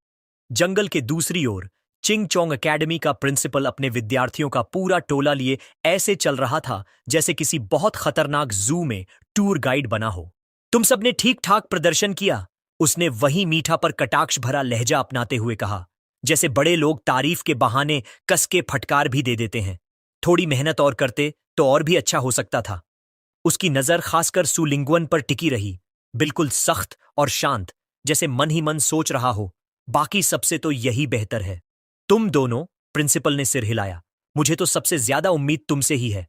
जंगल के दूसरी ओर चिंग चोंग एकेडमी का प्रिंसिपल अपने विद्यार्थियों का पूरा टोला लिए ऐसे चल रहा था जैसे किसी बहुत खतरनाक जू में टूर गाइड बना हो। तुम सबने ठीक ठाक प्रदर्शन किया, उसने वही मीठा पर कटाक्ष भरा लहजा अपनाते हुए कहा, जैसे बड़े लोग तारीफ के बहाने कस के फटकार भी दे देते हैं। थोड़ी मेहनत और करते तो और भी अच्छा हो सकता था। उसकी नजर खासकर सुलिंगुअन पर टिकी रही, बिल्कुल सख्त और शांत, जैसे मन ही मन सोच रहा हो, बाकी सबसे तो यही बेहतर है। तुम दोनों, प्रिंसिपल ने सिर हिलाया, मुझे तो सबसे ज्यादा उम्मीद तुमसे ही है।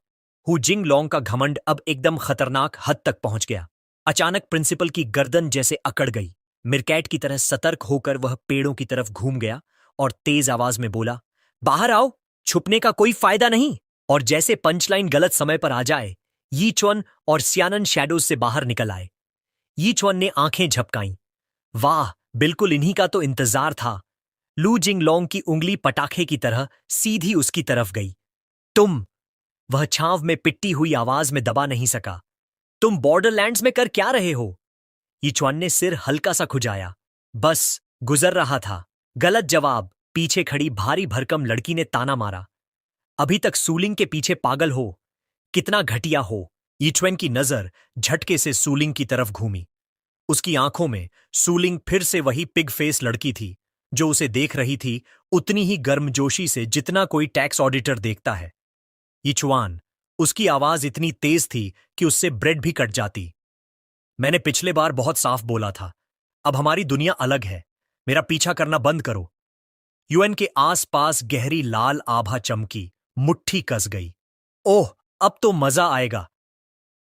हु जिंग लोंग का घमंड अब एकदम खतरनाक हद तक पहुंच गया। अचानक प्रिंसिपल की गर्दन जैसे अकड़ गई। मिरकैट की तरह सतर्क होकर वह पेड़ों की तरफ घूम गया और तेज आवाज में बोला, बाहर आओ, छुपने का कोई फायदा नहीं। और जैसे पंचलाइन गलत समय पर आ जाए, यीचुआन और सियानन शैडोज से बाहर निकल आए। यीचुआन ने आंखें झपकाईं। वाह, बिल्कुल इन्हीं का तो इंतजार था। लू जिंग लोंग की उंगली पटाखे की तरह सीधी उसकी तरफ गई। तुम, वह छांव में पिट्टी हुई आवाज में दबा नहीं सका। तुम बॉर्डरलैंड्स में कर क्या रहे हो? यीचुआन ने सिर हल्का सा खुजाया। बस गुजर रहा था। गलत जवाब, पीछे खड़ी भारी भरकम लड़की ने ताना मारा। अभी तक सूलिंग के पीछे पागल हो? कितना घटिया हो? यीचुएन की नजर झटके से सूलिंग की तरफ घूमी। उसकी आंखों में सूलिंग फिर से वही पिग फेस लड़की थी जो उसे देख रही थी, उतनी ही गर्मजोशी से जितना कोई टैक्स ऑडिटर देखता है। यीचुआन, उसकी आवाज इतनी तेज थी कि उससे ब्रेड भी कट जाती। मैंने पिछले बार बहुत साफ बोला था, अब हमारी दुनिया अलग है। मेरा पीछा करना बंद करो। यूएन के आसपास गहरी लाल आभा चमकी, मुट्ठी कस गई। ओह, अब तो मजा आएगा।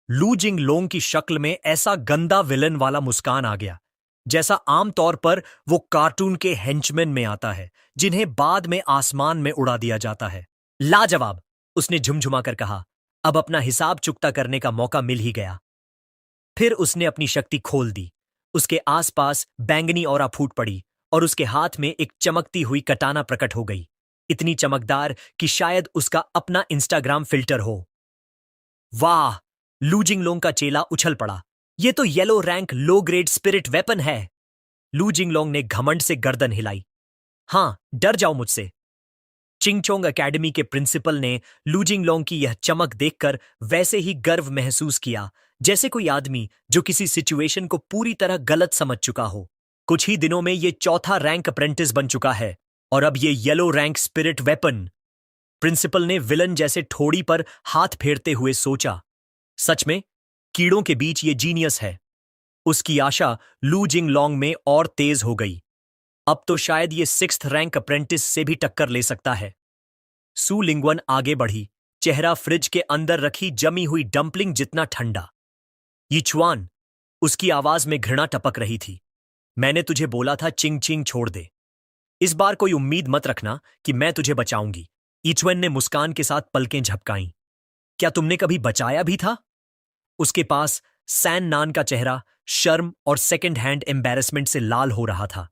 लू जिंग लोंग की शक्ल में ऐसा गंदा विलन वाला मुस्कान आ गया जैसा आमतौर पर वो कार्टून के हेंचमैन में आता है जिन्हें बाद में आसमान में उड़ा दिया जाता है। लाजवाब, उसने झुमझुमाकर कहा। अब अपना हिसाब चुकता करने का मौका मिल ही गया। फिर उसने अपनी शक्ति खोल दी। उसके आसपास बैंगनी औरा फूट पड़ी और उसके हाथ में एक चमकती हुई कटाना प्रकट हो गई, इतनी चमकदार कि शायद उसका अपना इंस्टाग्राम फिल्टर हो। वाह! लू जिंगलोंग का चेला उछल पड़ा। ये तो yellow rank low grade spirit weapon है। लू जिंगलोंग ने घमंड से गर्दन हिलाई। हाँ, डर जाओ मुझसे। चिंगचोंग एकेडमी के प्रिंसिपल ने लू जिंगलोंग की यह चमक देखकर वैसे ही गर्व महसूस किया जैसे कोई आदमी जो किसी सिचुएशन को पूरी तरह गलत समझ चुका हो। कुछ ही दिनों में ये चौथा रैंक अप्रेंटिस बन चुका है और अब ये yellow rank spirit weapon. Principal ने विलन जैसे ठोड़ी पर हाथ फेरते हुए सोचा, सच में कीड़ों के बीच ये जीनियस है। उसकी आशा लू जिंगलोंग में और तेज हो गई। अब तो शायद ये सिक्स्थ रैंक अप्रेंटिस से भी टक्कर ले सकता है। सू लिंगवन आगे बढ़ी, चेहरा फ्रिज के अंदर रखी जमी हुई डंपलिंग जितना ठंडा। यीचुआन, उसकी आवाज में घृणा टपक रही थी। मैंने तुझे बोला था चिंग चिंग छोड़ दे। इस बार कोई उम्मीद मत रखना कि मैं तुझे बचाऊंगी। यीचुएन ने मुस्कान के साथ पलकें झपकाईं। क्या तुमने कभी बचाया भी था? उसके पास सैन नान का चेहरा शर्म और सेकंड हैंड एम्बैरेसमेंट से लाल हो रहा था।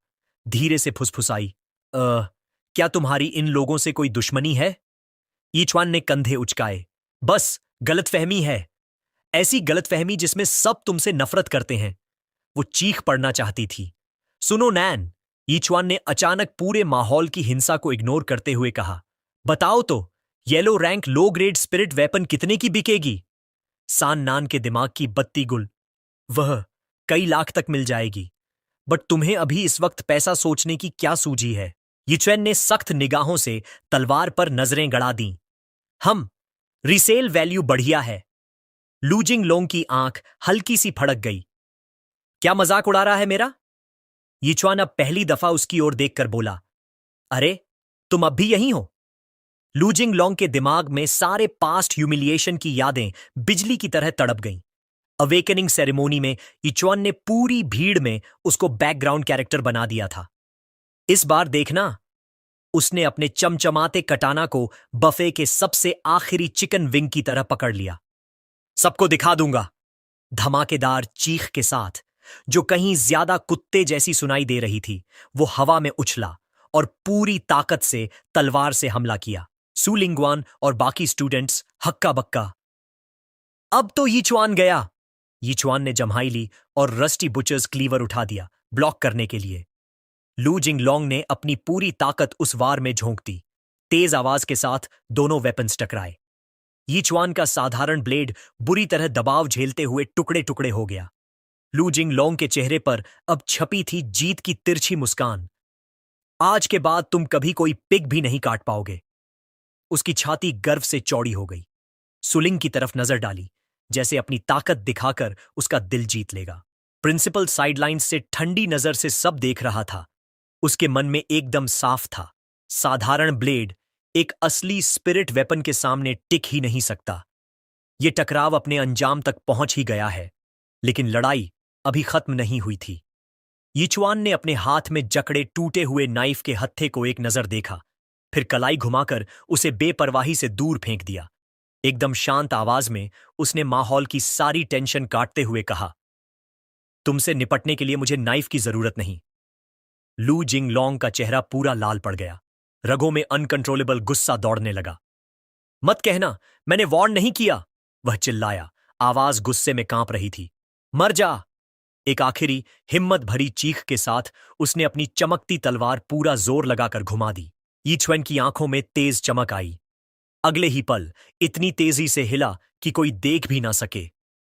धीरे से फुसफुसाई, क्या तुम्हारी इन लोगों से कोई दुश्मनी है? यीचुआन ने कंधे उचकाए। बस गलतफहमी है, ऐसी गलतफहमी जिसमें सब तुमसे नफरत करते हैं। वो चीख पड़ना चाहती थी। सुनो नैन, यीचुआन ने अचानक पूरे माहौल की हिंसा को इग्नोर करते हुए कहा, बताओ तो, yellow rank low grade spirit weapon कितने की बिकेगी? सान नान के दिमाग की बत्ती गुल। वह कई लाख तक मिल जाएगी। बट तुम्हें अभी इस वक्त पैसा सोचने की क्या सूझी है? यीचुएन ने सख्त निगाहों से तलवार पर नजरें गड़ा दीं। हम रिसेल वैल्यू बढ़िया है। लू जिंगलोंग की आंख हल्की सी फड़क गई। क्या मजाक उड़ा रहा है मेरा? यीचुआन अब पहली दफा उसकी ओर देखकर बोला, अरे तुम अब भी यहीं हो? लू जिंगलोंग के दिमाग में सारे पास्ट ह्यूमिलिएशन की यादें बिजली की तरह तड़प गईं। अवेकनिंग सेरेमोनी में यीचुआन ने पूरी भीड़ में उसको बैकग्राउंड कैरेक्टर बना दिया था। इस बार देखना, उसने अपने चमचमाते कटाना को बफे के सबसे आखिरी चिकन विंग की तरह पकड़ लिया। सबको दिखा दूंगा। धमाकेदार चीख के साथ, जो कहीं ज्यादा कुत्ते जैसी सुनाई दे रही थी, वो हवा में उछला और पूरी ताकत से तलवार से हमला किया। सू लिंगवान और बाकी स्टूडेंट्स हक्का बक्का। अब तो यीचुआन गया। यीचुआन ने जम्हाई ली और रस्टी बुचर्स क्लीवर उठा दिया, ब्लॉक करने के लिए। लू जिंगलोंग ने अपनी पूरी ताकत उस वार में झोंक दी। तेज आवाज के साथ दोनों वेपन्स टकराए। यीचुआन का साधारण ब्लेड बुरी तरह दबाव झेलते हुए टुकड़े टुकड़े हो गया। लू जिंगलोंग के चेहरे पर अब छपी थी जीत की तिरछी मुस्कान। आज के बाद तुम कभी कोई पिग भी नहीं काट पाओगे। उसकी छाती गर्व से चौड़ी हो गई। सुलिंग की तरफ नजर डाली, जैसे अपनी ताकत दिखाकर उसका दिल जीत लेगा। प्रिंसिपल साइडलाइन से ठंडी नजर से सब देख रहा था। उसके मन में एकदम साफ था, साधारण ब्लेड एक असली स्पिरिट वेपन के सामने टिक ही नहीं सकता। ये टकराव अपने अंजाम तक पहुंच ही गया है, लेकिन लड़ाई अभी खत्म नहीं हुई थी। यीचुआन ने अपने हाथ में जकड़े टूटे हुए नाइफ के हत्थे को एक नजर देखा, फिर कलाई घुमाकर उसे बेपरवाही से दूर फेंक दिया। एकदम शांत आवाज में उसने माहौल की सारी टेंशन काटते हुए कहा, तुमसे निपटने के लिए मुझे नाइफ की जरूरत नहीं। लू जिंगलोंग का चेहरा पूरा लाल पड़ गया। रगों में अनकंट्रोलेबल गुस्सा दौड़ने लगा। मत कहना मैंने वार्न नहीं किया, वह चिल्लाया, आवाज गुस्से में कांप रही थी। मर जा। एक आखिरी हिम्मत भरी चीख के साथ उसने अपनी चमकती तलवार पूरा जोर लगाकर घुमा दी। यीचुएन की आंखों में तेज चमक आई। अगले ही पल इतनी तेजी से हिला कि कोई देख भी ना सके।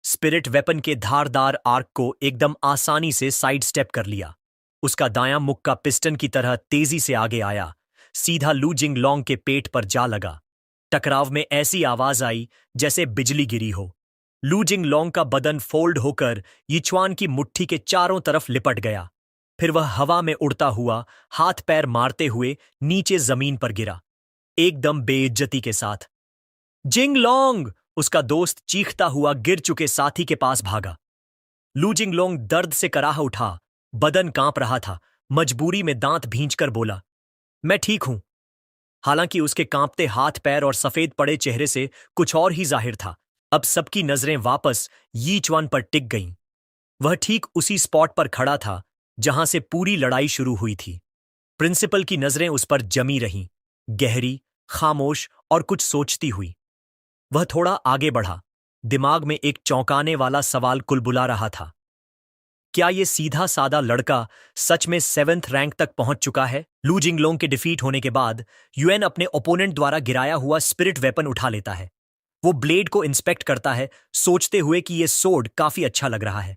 स्पिरिट वेपन के धारदार आर्क को एकदम आसानी से साइड स्टेप कर लिया। उसका दायां मुक्का पिस्टन की तरह तेजी से आगे आया, सीधा लू जिंगलोंग के पेट पर जा लगा। टकराव में ऐसी आवाज आई जैसे बिजली गिरी हो। लू जिंगलोंग का बदन फोल्ड होकर यीचुआन की मुट्ठी के चारों तरफ लिपट गया। फिर वह हवा में उड़ता हुआ हाथ पैर मारते हुए नीचे जमीन पर गिरा, एकदम बेइज्जती के साथ। जिंगलोंग! उसका दोस्त चीखता हुआ गिर चुके साथी के पास भागा। लू जिंगलोंग दर्द से कराह उठा, बदन कांप रहा था। मजबूरी में दांत भींचकर बोला, मैं ठीक हूं। हालांकि उसके कांपते हाथ पैर और सफेद पड़े चेहरे से कुछ और ही जाहिर था। अब सबकी नजरें वापस यीचुआन पर टिक गईं। वह ठीक उसी स्पॉट पर खड़ा था जहां से पूरी लड़ाई शुरू हुई थी। प्रिंसिपल की नजरें उस पर जमी रहीं, गहरी, खामोश और कुछ सोचती हुई। वह थोड़ा आगे बढ़ा, दिमाग में एक चौंकाने वाला सवाल कुलबुला रहा था। क्या ये सीधा सादा लड़का सच में 7th रैंक तक पहुंच चुका है? लू जिंगलोंग के डिफीट होने के बाद यूएन अपने ओपोनेंट द्वारा गिराया हुआ स्पिरिट वेपन उठा लेता है। वो ब्लेड को इंस्पेक्ट करता है, सोचते हुए कि ये सोड काफी अच्छा लग रहा है।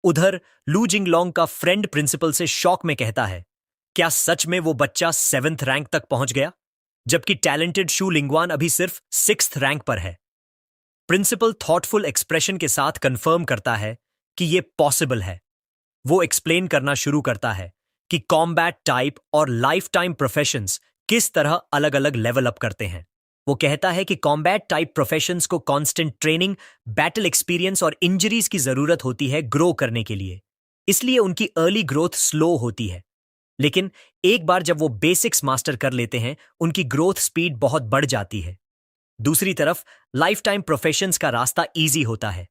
उधर लू जिंगलोंग का फ्रेंड प्रिंसिपल से शॉक में कहता है, क्या सच में वो बच्चा 7th रैंक तक पहुंच गया, जबकि टैलेंटेड शू लिंगवान अभी सिर्फ 6th रैंक पर है? प्रिंसिपल थॉटफुल एक्सप्रेशन के साथ कंफर्म करता है कि ये पॉसिबल है। वो एक्सप्लेन करना शुरू करता है कि कॉम्बैट टाइप और लाइफ टाइम प्रोफेशंस किस तरह अलग अलग लेवल अप करते हैं। वो कहता है कि कॉम्बैट टाइप प्रोफेशंस को कांस्टेंट ट्रेनिंग, बैटल एक्सपीरियंस और इंजरीज की जरूरत होती है ग्रो करने के लिए, इसलिए उनकी अर्ली ग्रोथ स्लो होती है। लेकिन एक बार जब वो बेसिक्स मास्टर कर लेते हैं, उनकी ग्रोथ स्पीड बहुत बढ़ जाती है। दूसरी तरफ लाइफ टाइम प्रोफेशंस का रास्ता इजी होता है।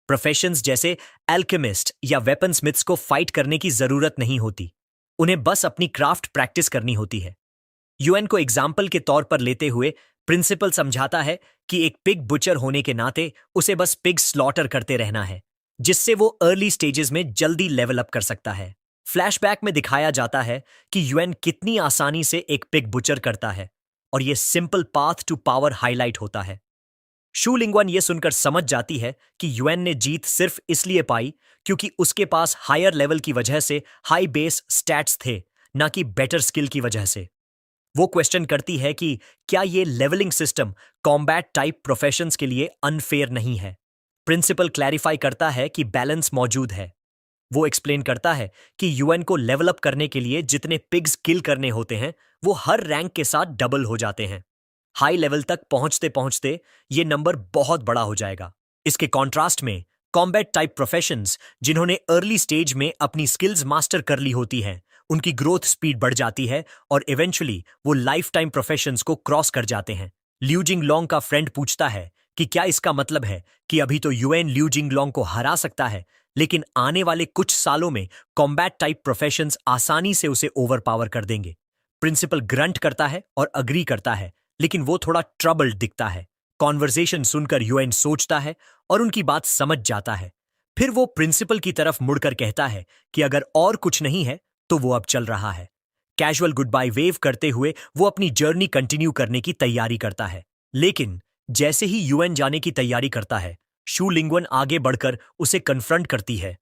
प्रोफेशंस जैसे एल्केमिस्ट या वेपन स्मिथ्स को फाइट करने की जरूरत नहीं होती, उन्हें बस अपनी क्राफ्ट प्रैक्टिस करनी होती है। यूएन को एग्जाम्पल के तौर पर लेते हुए प्रिंसिपल समझाता है कि एक पिग बुचर होने के नाते उसे बस पिग स्लॉटर करते रहना है, जिससे वो अर्ली स्टेजेस में जल्दी लेवल अप कर सकता है। फ्लैशबैक में दिखाया जाता है कि यूएन कितनी आसानी से एक पिग बुचर करता है और ये simple path to power highlight होता है। शू लिंगवन ये सुनकर समझ जाती है कि यूएन ने जीत सिर्फ इसलिए पाई क्योंकि उसके पास हायर लेवल की वजह से हाई बेस स्टैट्स थे, ना कि बेटर स्किल की वजह से। वो क्वेश्चन करती है कि क्या ये levelling system combat type professions के लिए अनफेयर नहीं है। प्रिंसिपल क्लैरिफाई करता है कि बैलेंस मौजूद है। वो एक्सप्लेन करता है कि यूएन को लेवल अप करने के लिए जितने पिग्स किल करने होते हैं, वो हर रैंक के साथ डबल हो जाते हैं। हाई लेवल तक पहुंचते पहुंचते ये नंबर बहुत बड़ा हो जाएगा। इसके कॉन्ट्रास्ट में कॉम्बैट टाइप प्रोफेशंस, जिन्होंने अर्ली स्टेज में अपनी स्किल्स मास्टर कर ली होती हैं, उनकी ग्रोथ स्पीड बढ़ जाती है और इवेंचुअली वो लाइफ टाइम प्रोफेशंस को क्रॉस कर जाते हैं। ल्यू जिंगलोंग का फ्रेंड पूछता है कि क्या इसका मतलब है कि अभी तो यूएन ल्यू जिंगलोंग को हरा सकता है, लेकिन आने वाले कुछ सालों में कॉम्बैट टाइप प्रोफेशंस आसानी से उसे ओवरपावर कर देंगे? प्रिंसिपल ग्रंट करता है और अग्री करता है, लेकिन वो थोड़ा ट्रबल्ड दिखता है। कॉन्वर्सेशन सुनकर यूएन सोचता है और उनकी बात समझ जाता है। फिर वो प्रिंसिपल की तरफ मुड़कर कहता है कि अगर और कुछ नहीं है तो वो अब चल रहा है। कैजुअल गुड बाय वेव करते हुए वो अपनी जर्नी कंटिन्यू करने की तैयारी करता है। लेकिन जैसे ही यूएन जाने की तैयारी करता है, शू लिंगवन आगे बढ़कर उसे कन्फ्रंट करती है।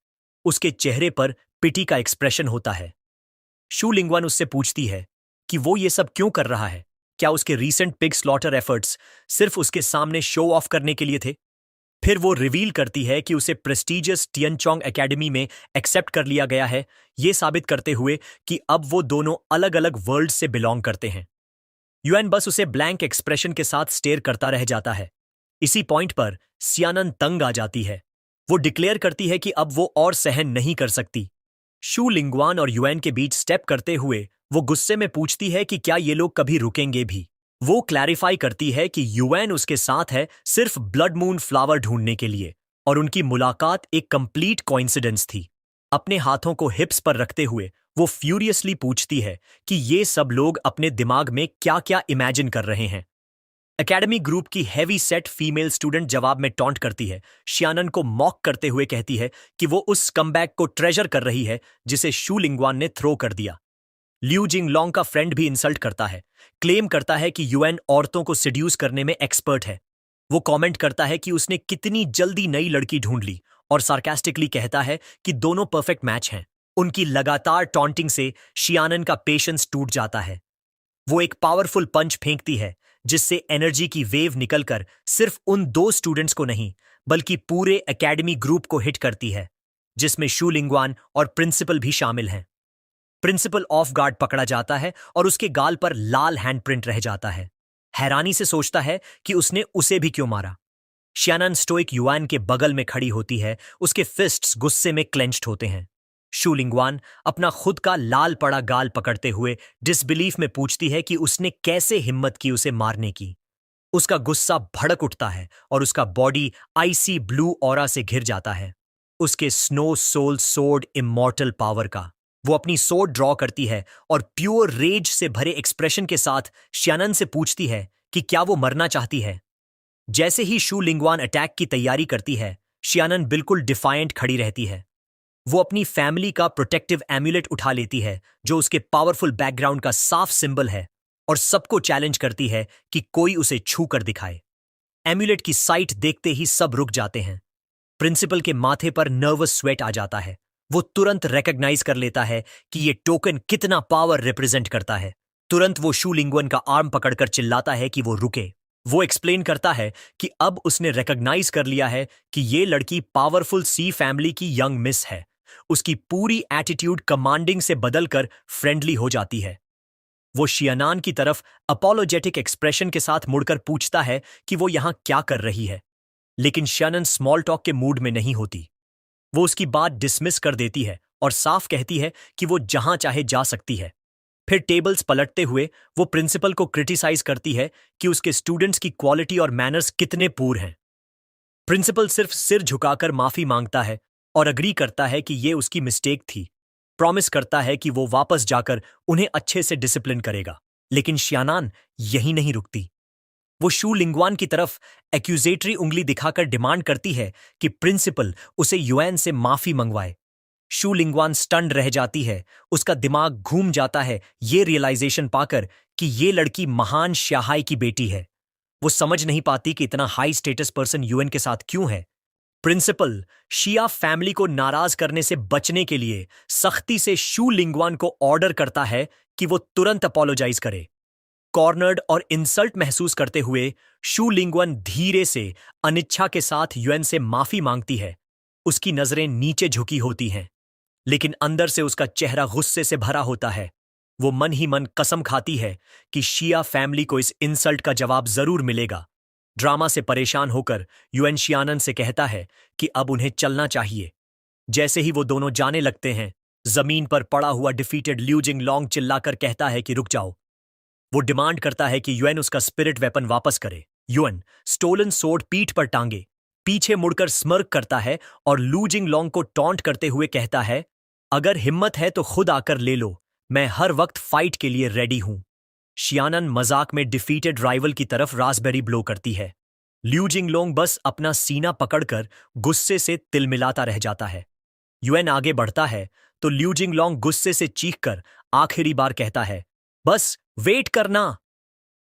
उसके चेहरे पर पिटी का एक्सप्रेशन होता है। शू लिंगवन उससे पूछती है कि वो ये सब क्यों कर रहा है। क्या उसके रीसेंट पिग स्लॉटर एफर्ट्स सिर्फ उसके सामने शो ऑफ करने के लिए थे? फिर वो रिवील करती है कि उसे प्रेस्टीजियस टियनचोंग एकेडमी में एक्सेप्ट कर लिया गया है, ये साबित करते हुए कि अब वो दोनों अलग अलग वर्ल्ड से बिलोंग करते हैं। यूएन बस उसे ब्लैंक एक्सप्रेशन के साथ स्टेयर करता रह जाता है। इसी पॉइंट पर सियानन तंग आ जाती है। वो डिक्लेयर करती है कि अब वो और सहन नहीं कर सकती। शू लिंगवान और यूएन के बीच स्टेप करते हुए वो गुस्से में पूछती है कि क्या ये लोग कभी रुकेंगे भी। वो क्लैरिफाई करती है कि यूएन उसके साथ है सिर्फ ब्लड मून फ्लावर ढूंढने के लिए और उनकी मुलाकात एक कंप्लीट कोइंसिडेंस थी। अपने हाथों को हिप्स पर रखते हुए वो फ्यूरियसली पूछती है कि ये सब लोग अपने दिमाग में क्या क्या इमेजिन कर रहे हैं। एकेडमी ग्रुप की हैवी सेट फीमेल स्टूडेंट जवाब में टॉन्ट करती है, शियानन को मॉक करते हुए कहती है कि वो उस कमबैक को ट्रेजर कर रही है जिसे शू लिंगवान ने थ्रो कर दिया। ल्यू जिंगलोंग का फ्रेंड भी इंसल्ट करता है, क्लेम करता है कि यूएन औरतों को सिड्यूस करने में एक्सपर्ट है। वो कमेंट करता है कि उसने कितनी जल्दी नई लड़की ढूंढ ली और सार्कास्टिकली कहता है कि दोनों परफेक्ट मैच हैं। उनकी लगातार टॉन्टिंग से शियानन का पेशेंस टूट जाता है। वो एक पावरफुल पंच फेंकती है जिससे एनर्जी की वेव निकलकर सिर्फ उन दो स्टूडेंट्स को नहीं बल्कि पूरे एकेडमी ग्रुप को हिट करती है, जिसमें शू लिंगवान और प्रिंसिपल भी शामिल हैं। प्रिंसिपल ऑफ गार्ड पकड़ा जाता है और उसके गाल पर लाल हैंडप्रिंट रह जाता है। हैरानी से सोचता है कि उसने उसे भी क्यों मारा। शियानन स्टोइक युआन के बगल में खड़ी होती है, उसके फिस्ट्स गुस्से में क्लेंच्ड होते हैं। शू लिंगवान अपना खुद का लाल पड़ा गाल पकड़ते हुए डिसबिलीफ में पूछती है कि उसने कैसे हिम्मत की उसे मारने की। उसका गुस्सा भड़क उठता है और उसका बॉडी आइसी ब्लू ऑरा से घिर जाता है, उसके snow soul sword immortal power का। वो अपनी सोर्ड ड्रॉ करती है और प्योर रेज से भरे एक्सप्रेशन के साथ शियानन से पूछती है कि क्या वो मरना चाहती है। जैसे ही शू लिंगवान अटैक की तैयारी करती है, शियानन बिल्कुल डिफायंट खड़ी रहती है। वो अपनी फैमिली का प्रोटेक्टिव एम्यूलेट उठा लेती है, जो उसके पावरफुल बैकग्राउंड का साफ सिंबल है, और सबको चैलेंज करती है कि कोई उसे छू कर दिखाए। एम्यूलेट की साइट देखते ही सब रुक जाते हैं। प्रिंसिपल के माथे पर नर्वस स्वेट आ जाता है। वो तुरंत रिकॉग्नाइज कर लेता है कि ये टोकन कितना पावर रिप्रेजेंट करता है। तुरंत वो शू लिंगवन का आर्म पकड़कर चिल्लाता है कि वो रुके। वो एक्सप्लेन करता है कि अब उसने रिकॉग्नाइज कर लिया है कि ये लड़की पावरफुल सी फैमिली की यंग मिस है। उसकी पूरी एटीट्यूड कमांडिंग से बदलकर फ्रेंडली हो जाती है। वो शियानान की तरफ अपोलोजेटिक एक्सप्रेशन के साथ मुड़कर पूछता है कि वो यहां क्या कर रही है, लेकिन शियानन स्मॉल टॉक के मूड में नहीं होती। वो उसकी बात डिसमिस कर देती है और साफ कहती है कि वो जहां चाहे जा सकती है। फिर टेबल्स पलटते हुए वो प्रिंसिपल को क्रिटिसाइज करती है कि उसके स्टूडेंट्स की क्वालिटी और मैनर्स कितने पूर हैं। प्रिंसिपल सिर्फ सिर झुकाकर माफी मांगता है और अग्री करता है कि ये उसकी मिस्टेक थी। प्रॉमिस करता है कि वो वापस जाकर उन्हें अच्छे से डिसिप्लिन करेगा। लेकिन शियानान यहीं नहीं रुकती। वो शू लिंगवान की तरफ एक्यूजेटरी उंगली दिखाकर डिमांड करती है कि प्रिंसिपल उसे युएन से माफी मंगवाए। शू लिंगवान स्टन्ड रह जाती है। उसका दिमाग घूम जाता है ये रियलाइजेशन पाकर कि ये लड़की महान श्याहाई की बेटी है। वो समझ नहीं पाती कि इतना हाई स्टेटस पर्सन यूएन के साथ क्यों है। प्रिंसिपल शिया फैमिली को नाराज करने से बचने के लिए सख्ती से शू लिंगवान को ऑर्डर करता है कि वो तुरंत अपोलोजाइज करे। कॉर्नर्ड और इंसल्ट महसूस करते हुए शू लिंगवन धीरे से अनिच्छा के साथ युएन से माफी मांगती है। उसकी नजरें नीचे झुकी होती हैं, लेकिन अंदर से उसका चेहरा गुस्से से भरा होता है। वो मन ही मन कसम खाती है कि शिया फैमिली को इस इंसल्ट का जवाब जरूर मिलेगा। ड्रामा से परेशान होकर युएन शियानन से कहता है कि अब उन्हें चलना चाहिए। जैसे ही वो दोनों जाने लगते हैं, जमीन पर पड़ा हुआ डिफीटेड ल्यू जिंगलोंग चिल्लाकर कहता है कि रुक जाओ। वो डिमांड करता है कि युएन उसका स्पिरिट वेपन वापस करे। युएन स्टोलन सोर्ड पीठ पर टांगे पीछे मुड़कर स्मर्क करता है और लू जिंगलोंग को टॉन्ट करते हुए कहता है, अगर हिम्मत है तो खुद आकर ले लो, मैं हर वक्त फाइट के लिए रेडी हूं। शियानन मजाक में डिफीटेड राइवल की तरफ रास्पबेरी ब्लो करती है। ल्यू जिंगलोंग बस अपना सीना पकड़कर गुस्से से तिलमिलाता रह जाता है। युएन आगे बढ़ता है तो ल्यू जिंगलोंग गुस्से से चीखकर आखिरी बार कहता है, बस वेट करना।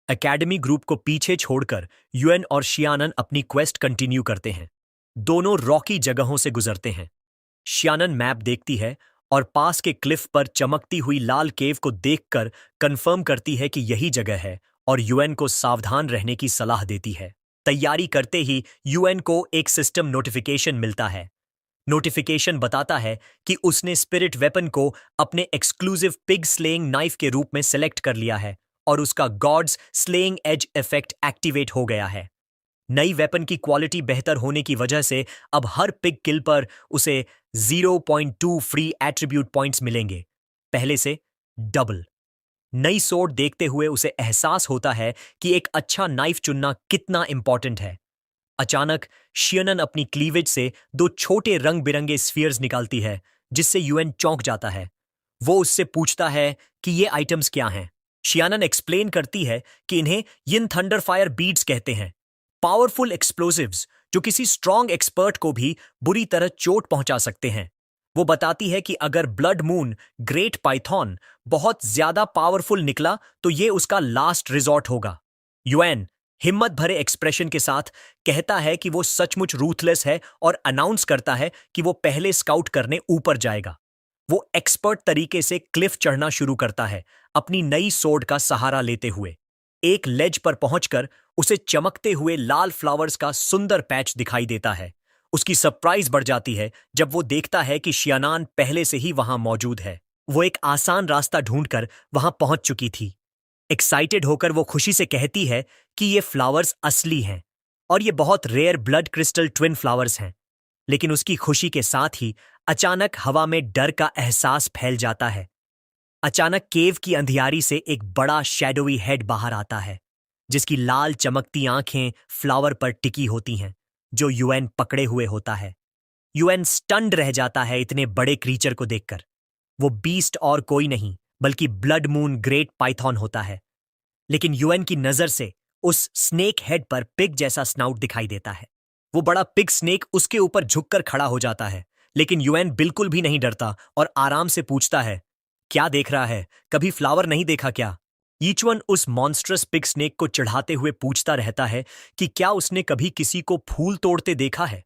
एकेडमी ग्रुप को पीछे छोड़कर युएन और शियानन अपनी क्वेस्ट कंटिन्यू करते हैं। दोनों रॉकी जगहों से गुजरते हैं। शियानन मैप देखती है और पास के क्लिफ पर चमकती हुई लाल केव को देखकर कंफर्म करती है कि यही जगह है और युएन को सावधान रहने की सलाह देती है। तैयारी करते ही युएन को एक सिस्टम नोटिफिकेशन मिलता है। नोटिफिकेशन बताता है कि उसने स्पिरिट वेपन को अपने एक्सक्लूसिव पिग स्लेइंग नाइफ के रूप में सेलेक्ट कर लिया है और उसका gods slaying edge effect activate हो गया है। नई वेपन की क्वालिटी बेहतर होने की वजह से अब हर पिग किल पर उसे 0.2 फ्री एट्रीब्यूट पॉइंट्स मिलेंगे, पहले से डबल। नई सोर्ड देखते हुए उसे एहसास होता है कि एक अच्छा नाइफ चुनना कितना इंपॉर्टेंट है। अचानक शियनन अपनी क्लीवेज से दो छोटे रंग बिरंगे स्फीयर्स निकालती है, जिससे युएन चौंक जाता है। वो उससे पूछता है कि ये आइटम्स क्या हैं। शियानन एक्सप्लेन करती है कि इन्हें यिन थंडर फायर बीड्स कहते हैं, पावरफुल एक्सप्लोसिव्स जो किसी स्ट्रॉन्ग एक्सपर्ट को भी बुरी तरह चोट पहुंचा सकते हैं। वो बताती है कि अगर ब्लड मून ग्रेट पाइथॉन बहुत ज्यादा पावरफुल निकला तो ये उसका लास्ट रिजॉर्ट होगा। युएन हिम्मत भरे एक्सप्रेशन के साथ कहता है कि वो सचमुच रूथलेस है और अनाउंस करता है कि वो पहले स्काउट करने ऊपर जाएगा। वो एक्सपर्ट तरीके से क्लिफ चढ़ना शुरू करता है, अपनी नई सोर्ड का सहारा लेते हुए। एक लेज पर पहुंचकर उसे चमकते हुए लाल फ्लावर्स का सुंदर पैच दिखाई देता है। उसकी सरप्राइज बढ़ जाती है जब वो देखता है कि शियानान पहले से ही वहां मौजूद है। वो एक आसान रास्ता ढूंढकर वहां पहुंच चुकी थी। एक्साइटेड होकर वो खुशी से कहती है कि ये फ्लावर्स असली हैं और ये बहुत rare blood crystal twin flowers हैं। लेकिन उसकी खुशी के साथ ही अचानक हवा में डर का एहसास फैल जाता है। अचानक केव की अंधियारी से एक बड़ा शैडोवी हेड बाहर आता है, जिसकी लाल चमकती आंखें फ्लावर पर टिकी होती हैं, जो युएन पकड़े हुए होता है। युएन स्टन्ड रह जाता है इतने बड़े क्रीचर को देखकर। वो बीस्ट और कोई नहीं बल्कि ब्लड मून ग्रेट पाइथॉन होता है। लेकिन यूएन की नजर से उस स्नेक हेड पर पिग जैसा स्नाउट दिखाई देता है। वो बड़ा पिग स्नेक उसके ऊपर झुककर खड़ा हो जाता है, लेकिन यूएन बिल्कुल भी नहीं डरता और आराम से पूछता है, क्या देख रहा है? कभी फ्लावर नहीं देखा क्या? ईचवन उस मॉन्स्ट्रस पिग स्नेक को चढ़ाते हुए पूछता रहता है कि क्या उसने कभी किसी को फूल तोड़ते देखा है।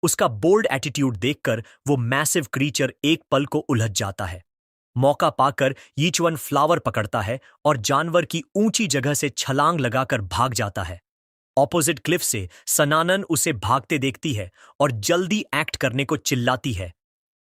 उसका बोल्ड एटीट्यूड देखकर वो मैसिव क्रीचर एक पल को उलझ जाता है। मौका पाकर यीचवन फ्लावर पकड़ता है और जानवर की ऊंची जगह से छलांग लगाकर भाग जाता है। ऑपोजिट क्लिफ से सनानन उसे भागते देखती है और जल्दी एक्ट करने को चिल्लाती है।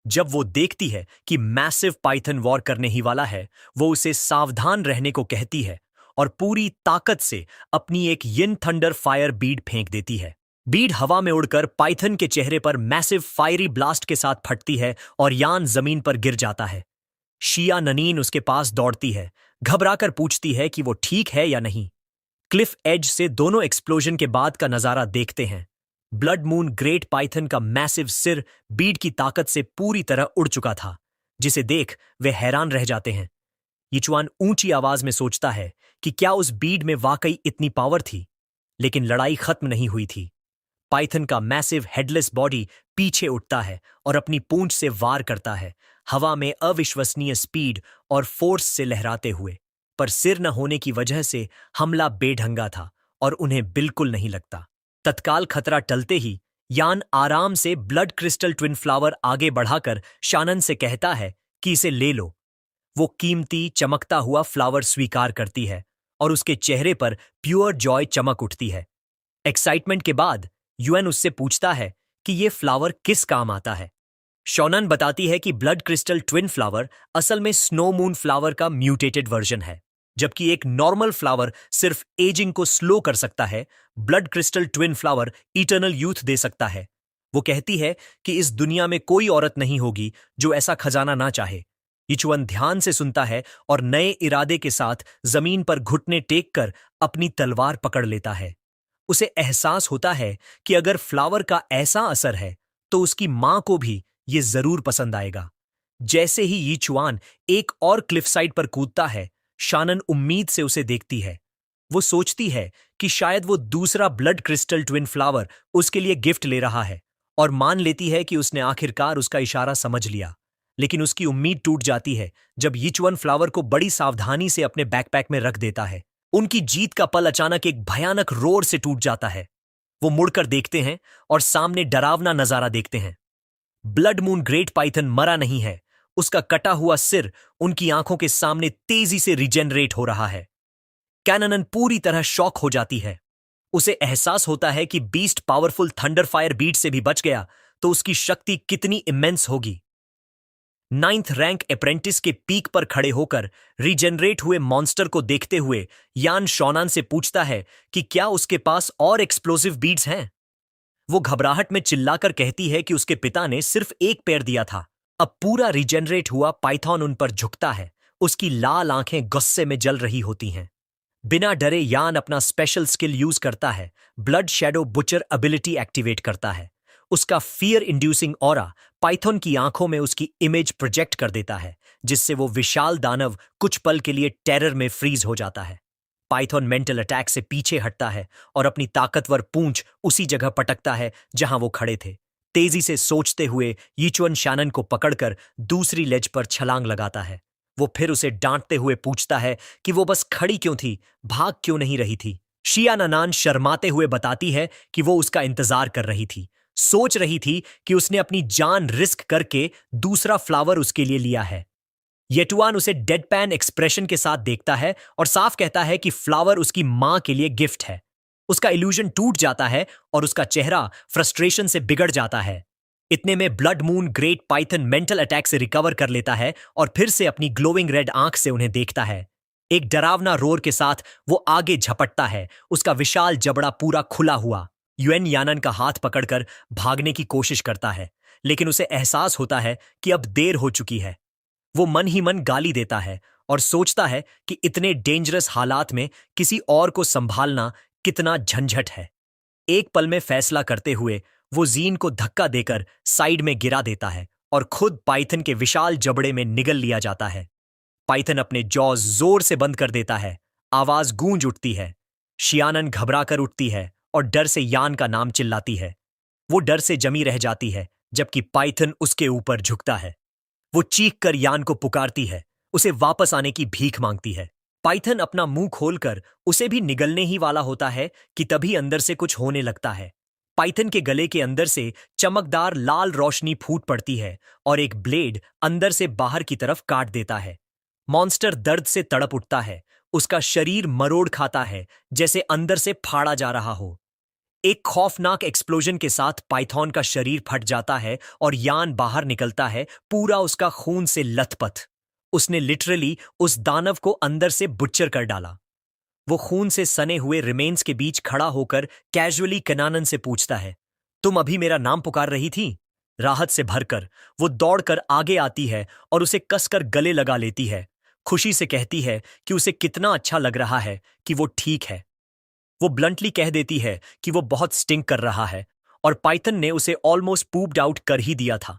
जब वो देखती है कि मैसिव पाइथन वॉर करने ही वाला है, वो उसे सावधान रहने को कहती है और पूरी ताकत से अपनी एक यिन थंडर फायर बीड फेंक देती है। बीड हवा में उड़कर पाइथन के चेहरे पर मैसिव फायरी ब्लास्ट के साथ फटती है और यान जमीन पर गिर जाता है। शिया ननीन उसके पास दौड़ती है, घबराकर पूछती है कि वो ठीक है या नहीं। क्लिफ एज से दोनों एक्सप्लोजन के बाद का नजारा देखते हैं। ब्लड मून ग्रेट पाइथन का मैसिव सिर बीड की ताकत से पूरी तरह उड़ चुका था, जिसे देख वे हैरान रह जाते हैं। यिचुआन ऊंची आवाज में सोचता है कि क्या उस बीड में वाकई इतनी पावर थी। लेकिन लड़ाई खत्म नहीं हुई थी। पाइथन का मैसिव हेडलेस बॉडी पीछे उठता है और अपनी पूंछ से वार करता है, हवा में अविश्वसनीय स्पीड और फोर्स से लहराते हुए। पर सिर न होने की वजह से हमला बेढंगा था और उन्हें बिल्कुल नहीं लगता। तत्काल खतरा टलते ही यान आराम से ब्लड क्रिस्टल ट्विन फ्लावर आगे बढ़ाकर शानन से कहता है कि इसे ले लो। वो कीमती चमकता हुआ फ्लावर स्वीकार करती है और उसके चेहरे पर प्योर जॉय चमक उठती है। एक्साइटमेंट के बाद यूएन उससे पूछता है कि ये फ्लावर किस काम आता है। शॉनन बताती है कि ब्लड क्रिस्टल ट्विन फ्लावर असल में स्नो मून फ्लावर का म्यूटेटेड वर्जन है। जबकि एक नॉर्मल फ्लावर सिर्फ एजिंग को स्लो कर सकता है, blood crystal twin flower eternal youth दे सकता है। वो कहती है कि इस दुनिया में कोई औरत नहीं होगी जो ऐसा खजाना ना चाहे। यिचुअन ध्यान से सुनता है और नए इरादे के साथ जमीन पर घुटने टेक कर अपनी तलवार पकड़ लेता है। उसे एहसास होता है कि अगर फ्लावर का ऐसा असर है तो उसकी मां को भी ये जरूर पसंद आएगा। जैसे ही यीचुआन एक और क्लिफ साइड पर कूदता है, शानन उम्मीद से उसे देखती है। वो सोचती है कि शायद वो दूसरा ब्लड क्रिस्टल ट्विन फ्लावर उसके लिए गिफ्ट ले रहा है और मान लेती है कि उसने आखिरकार उसका इशारा समझ लिया। लेकिन उसकी उम्मीद टूट जाती है जब यीचुअन फ्लावर को बड़ी सावधानी से अपने बैकपैक में रख देता है। उनकी जीत का पल अचानक एक भयानक रोर से टूट जाता है। वो मुड़कर देखते हैं और सामने डरावना नजारा देखते हैं। ब्लड मून ग्रेट पाइथन मरा नहीं है, उसका कटा हुआ सिर उनकी आंखों के सामने तेजी से रिजेनरेट हो रहा है। कैननन पूरी तरह शॉक हो जाती है। उसे एहसास होता है कि beast powerful thunder fire beat से भी बच गया तो उसकी शक्ति कितनी इमेंस होगी। 9th रैंक अप्रेंटिस के पीक पर खड़े होकर रीजनरेट हुए मॉन्स्टर को देखते हुए यान शॉनान से पूछता है कि क्या उसके पास और एक्सप्लोसिव बीड्स हैं। वो घबराहट में चिल्लाकर कहती है कि उसके पिता ने सिर्फ एक पैर दिया था। अब पूरा रीजनरेट हुआ पाइथॉन उन पर झुकता है, उसकी लाल आंखें गुस्से में जल रही होती हैं। बिना डरे यान अपना स्पेशल स्किल यूज करता है, blood shadow butcher ability activate करता है। उसका फियर इंड्यूसिंग ऑरा पाइथन की आंखों में उसकी इमेज प्रोजेक्ट कर देता है, जिससे वो विशाल दानव कुछ पल के लिए टेरर में फ्रीज हो जाता है। पाइथन मेंटल अटैक से पीछे हटता है और अपनी ताकतवर पूंछ उसी जगह पटकता है जहां वो खड़े थे। तेजी से सोचते हुए यीचुअन शानन को पकड़कर दूसरी लेज पर छलांग लगाता है। वो फिर उसे डांटते हुए पूछता है कि वो बस खड़ी क्यों थी, भाग क्यों नहीं रही थी। शिया ननान शर्माते हुए बताती है कि वो उसका इंतजार कर रही थी, सोच रही थी कि उसने अपनी जान रिस्क करके दूसरा फ्लावर उसके लिए लिया है। येटुआन उसे डेडपैन एक्सप्रेशन के साथ देखता है और साफ कहता है कि फ्लावर उसकी मां के लिए गिफ्ट है। उसका इल्यूजन टूट जाता है और उसका चेहरा फ्रस्ट्रेशन से बिगड़ जाता है। इतने में blood moon great Python mental attack से रिकवर कर लेता है और फिर से अपनी ग्लोइंग रेड आंख से उन्हें देखता है। एक डरावना रोर के साथ वो आगे झपटता है, उसका विशाल जबड़ा पूरा खुला हुआ। यूएन यानन का हाथ पकड़कर भागने की कोशिश करता है, लेकिन उसे एहसास होता है कि अब देर हो चुकी है। वो मन ही मन गाली देता है और सोचता है कि इतने डेंजरस हालात में किसी और को संभालना कितना झंझट है। एक पल में फैसला करते हुए वो जीन को धक्का देकर साइड में गिरा देता है और खुद पाइथन के विशाल जबड़े में निगल लिया जाता है। पाइथन अपने जॉज जोर से बंद कर देता है। आवाज गूंज उठती है। शियानन घबराकर उठती है और डर से यान का नाम चिल्लाती है। वो डर से जमी रह जाती है, जबकि पाइथन उसके ऊपर झुकता है। वो चीख कर यान को पुकारती है, उसे वापस आने की भीख मांगती है। पाइथन अपना मुंह खोलकर उसे भी निगलने ही वाला होता है कि तभी अंदर से कुछ होने लगता है। पाइथन के गले के अंदर से चमकदार लाल रोशनी फूट पड़ती है और एक ब्लेड अंदर से बाहर की तरफ काट देता है। मॉन्स्टर दर्द से तड़प उठता है। उसका शरीर मरोड़ खाता है, जैसे अंदर से फाड़ा जा रहा हो। एक खौफनाक एक्सप्लोजन के साथ पाइथॉन का शरीर फट जाता है और यान बाहर निकलता है, पूरा उसका खून से लथपथ। उसने लिटरली उस दानव को अंदर से बुच्चर कर डाला। वो खून से सने हुए रिमेन्स के बीच खड़ा होकर कैजुअली कनानन से पूछता है, तुम अभी मेरा नाम पुकार रही थी? राहत से भरकर वो दौड़कर आगे आती है और उसे कसकर गले लगा लेती है। खुशी से कहती है कि उसे कितना अच्छा लग रहा है कि वो ठीक है। वो ब्लंटली कह देती है कि वो बहुत स्टिंक कर रहा है और पाइथन ने उसे ऑलमोस्ट पूप्ड आउट कर ही दिया था।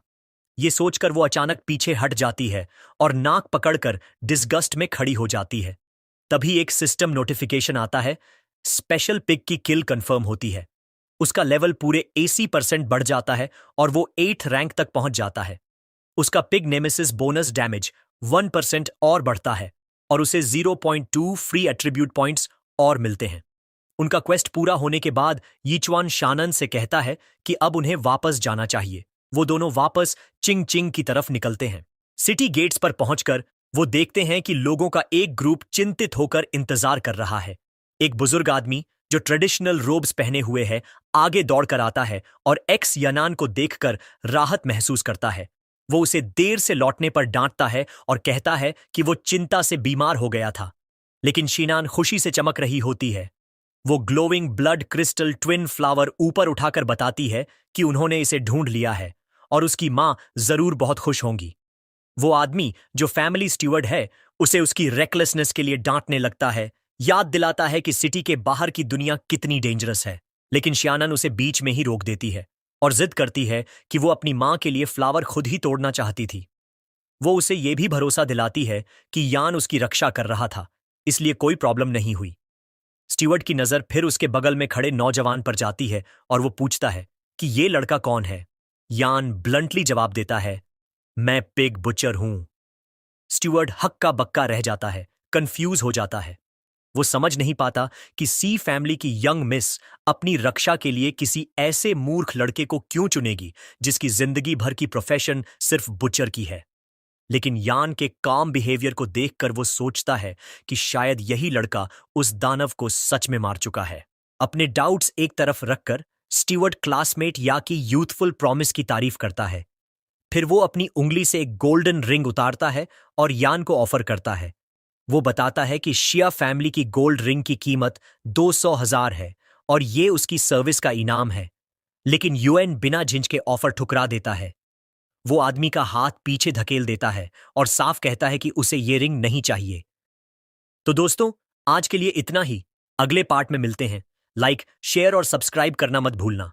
ये सोचकर वो अचानक पीछे हट जाती है और नाक पकड़कर डिस्गस्ट में खड़ी हो जाती है। तभी एक सिस्टम नोटिफिकेशन आता है। स्पेशल पिग की किल कंफर्म होती है। उसका लेवल पूरे 80% बढ़ जाता है और वो 8th रैंक तक पहुंच जाता है। उसका पिग नेमेसिस बोनस डैमेज 1% और बढ़ता है और उसे 0.2 फ्री एट्रीब्यूट पॉइंट्स और मिलते हैं। उनका क्वेस्ट पूरा होने के बाद यीचुआन शानन से कहता है कि अब उन्हें वापस जाना चाहिए। वो दोनों वापस चिंग चिंग की तरफ निकलते हैं। सिटी गेट्स पर पहुंचकर वो देखते हैं कि लोगों का एक ग्रुप चिंतित होकर इंतजार कर रहा है। एक बुजुर्ग आदमी जो ट्रेडिशनल रोब्स पहने हुए है आगे दौड़कर आता है और एक्स यनान को देखकर राहत महसूस करता है। वो उसे देर से लौटने पर डांटता है और कहता है कि वो चिंता से बीमार हो गया था, लेकिन शीनान खुशी से चमक रही होती है। वो glowing blood crystal twin flower ऊपर उठाकर बताती है कि उन्होंने इसे ढूंढ लिया है और उसकी मां जरूर बहुत खुश होंगी। वो आदमी जो फैमिली स्टीवर्ड है उसे उसकी रेकलेसनेस के लिए डांटने लगता है, याद दिलाता है कि सिटी के बाहर की दुनिया कितनी डेंजरस है। लेकिन शियानन उसे बीच में ही रोक देती है और जिद करती है कि वो अपनी मां के लिए फ्लावर खुद ही तोड़ना चाहती थी। वो उसे ये भी भरोसा दिलाती है कि यान उसकी रक्षा कर रहा था, इसलिए कोई प्रॉब्लम नहीं हुई। स्टीवर्ड की नजर फिर उसके बगल में खड़े नौजवान पर जाती है और वो पूछता है कि ये लड़का कौन है। यान ब्लंटली जवाब देता है, मैं पिग बुचर हूं। स्टीवर्ड हक्का बक्का रह जाता है, कंफ्यूज हो जाता है। वो समझ नहीं पाता कि सी फैमिली की यंग मिस अपनी रक्षा के लिए किसी ऐसे मूर्ख लड़के को क्यों चुनेगी जिसकी जिंदगी भर की प्रोफेशन सिर्फ बुचर की है। लेकिन यान के काम बिहेवियर को देखकर वो सोचता है कि शायद यही लड़का उस दानव को सच में मार चुका है। अपने डाउट्स एक तरफ रखकर स्टीवर्ड क्लासमेट या की यूथफुल प्रॉमिस की तारीफ करता है। फिर वो अपनी उंगली से एक गोल्डन रिंग उतारता है और यान को ऑफर करता है। वो बताता है कि शिया फैमिली की गोल्ड रिंग की कीमत 200,000 है और ये उसकी सर्विस का इनाम है। लेकिन यूएन बिना झिझक के ऑफर ठुकरा देता है। वो आदमी का हाथ पीछे धकेल देता है और साफ कहता है कि उसे ये रिंग नहीं चाहिए। तो दोस्तों, आज के लिए इतना ही। अगले पार्ट में मिलते हैं। लाइक, शेयर और सब्सक्राइब करना मत भूलना।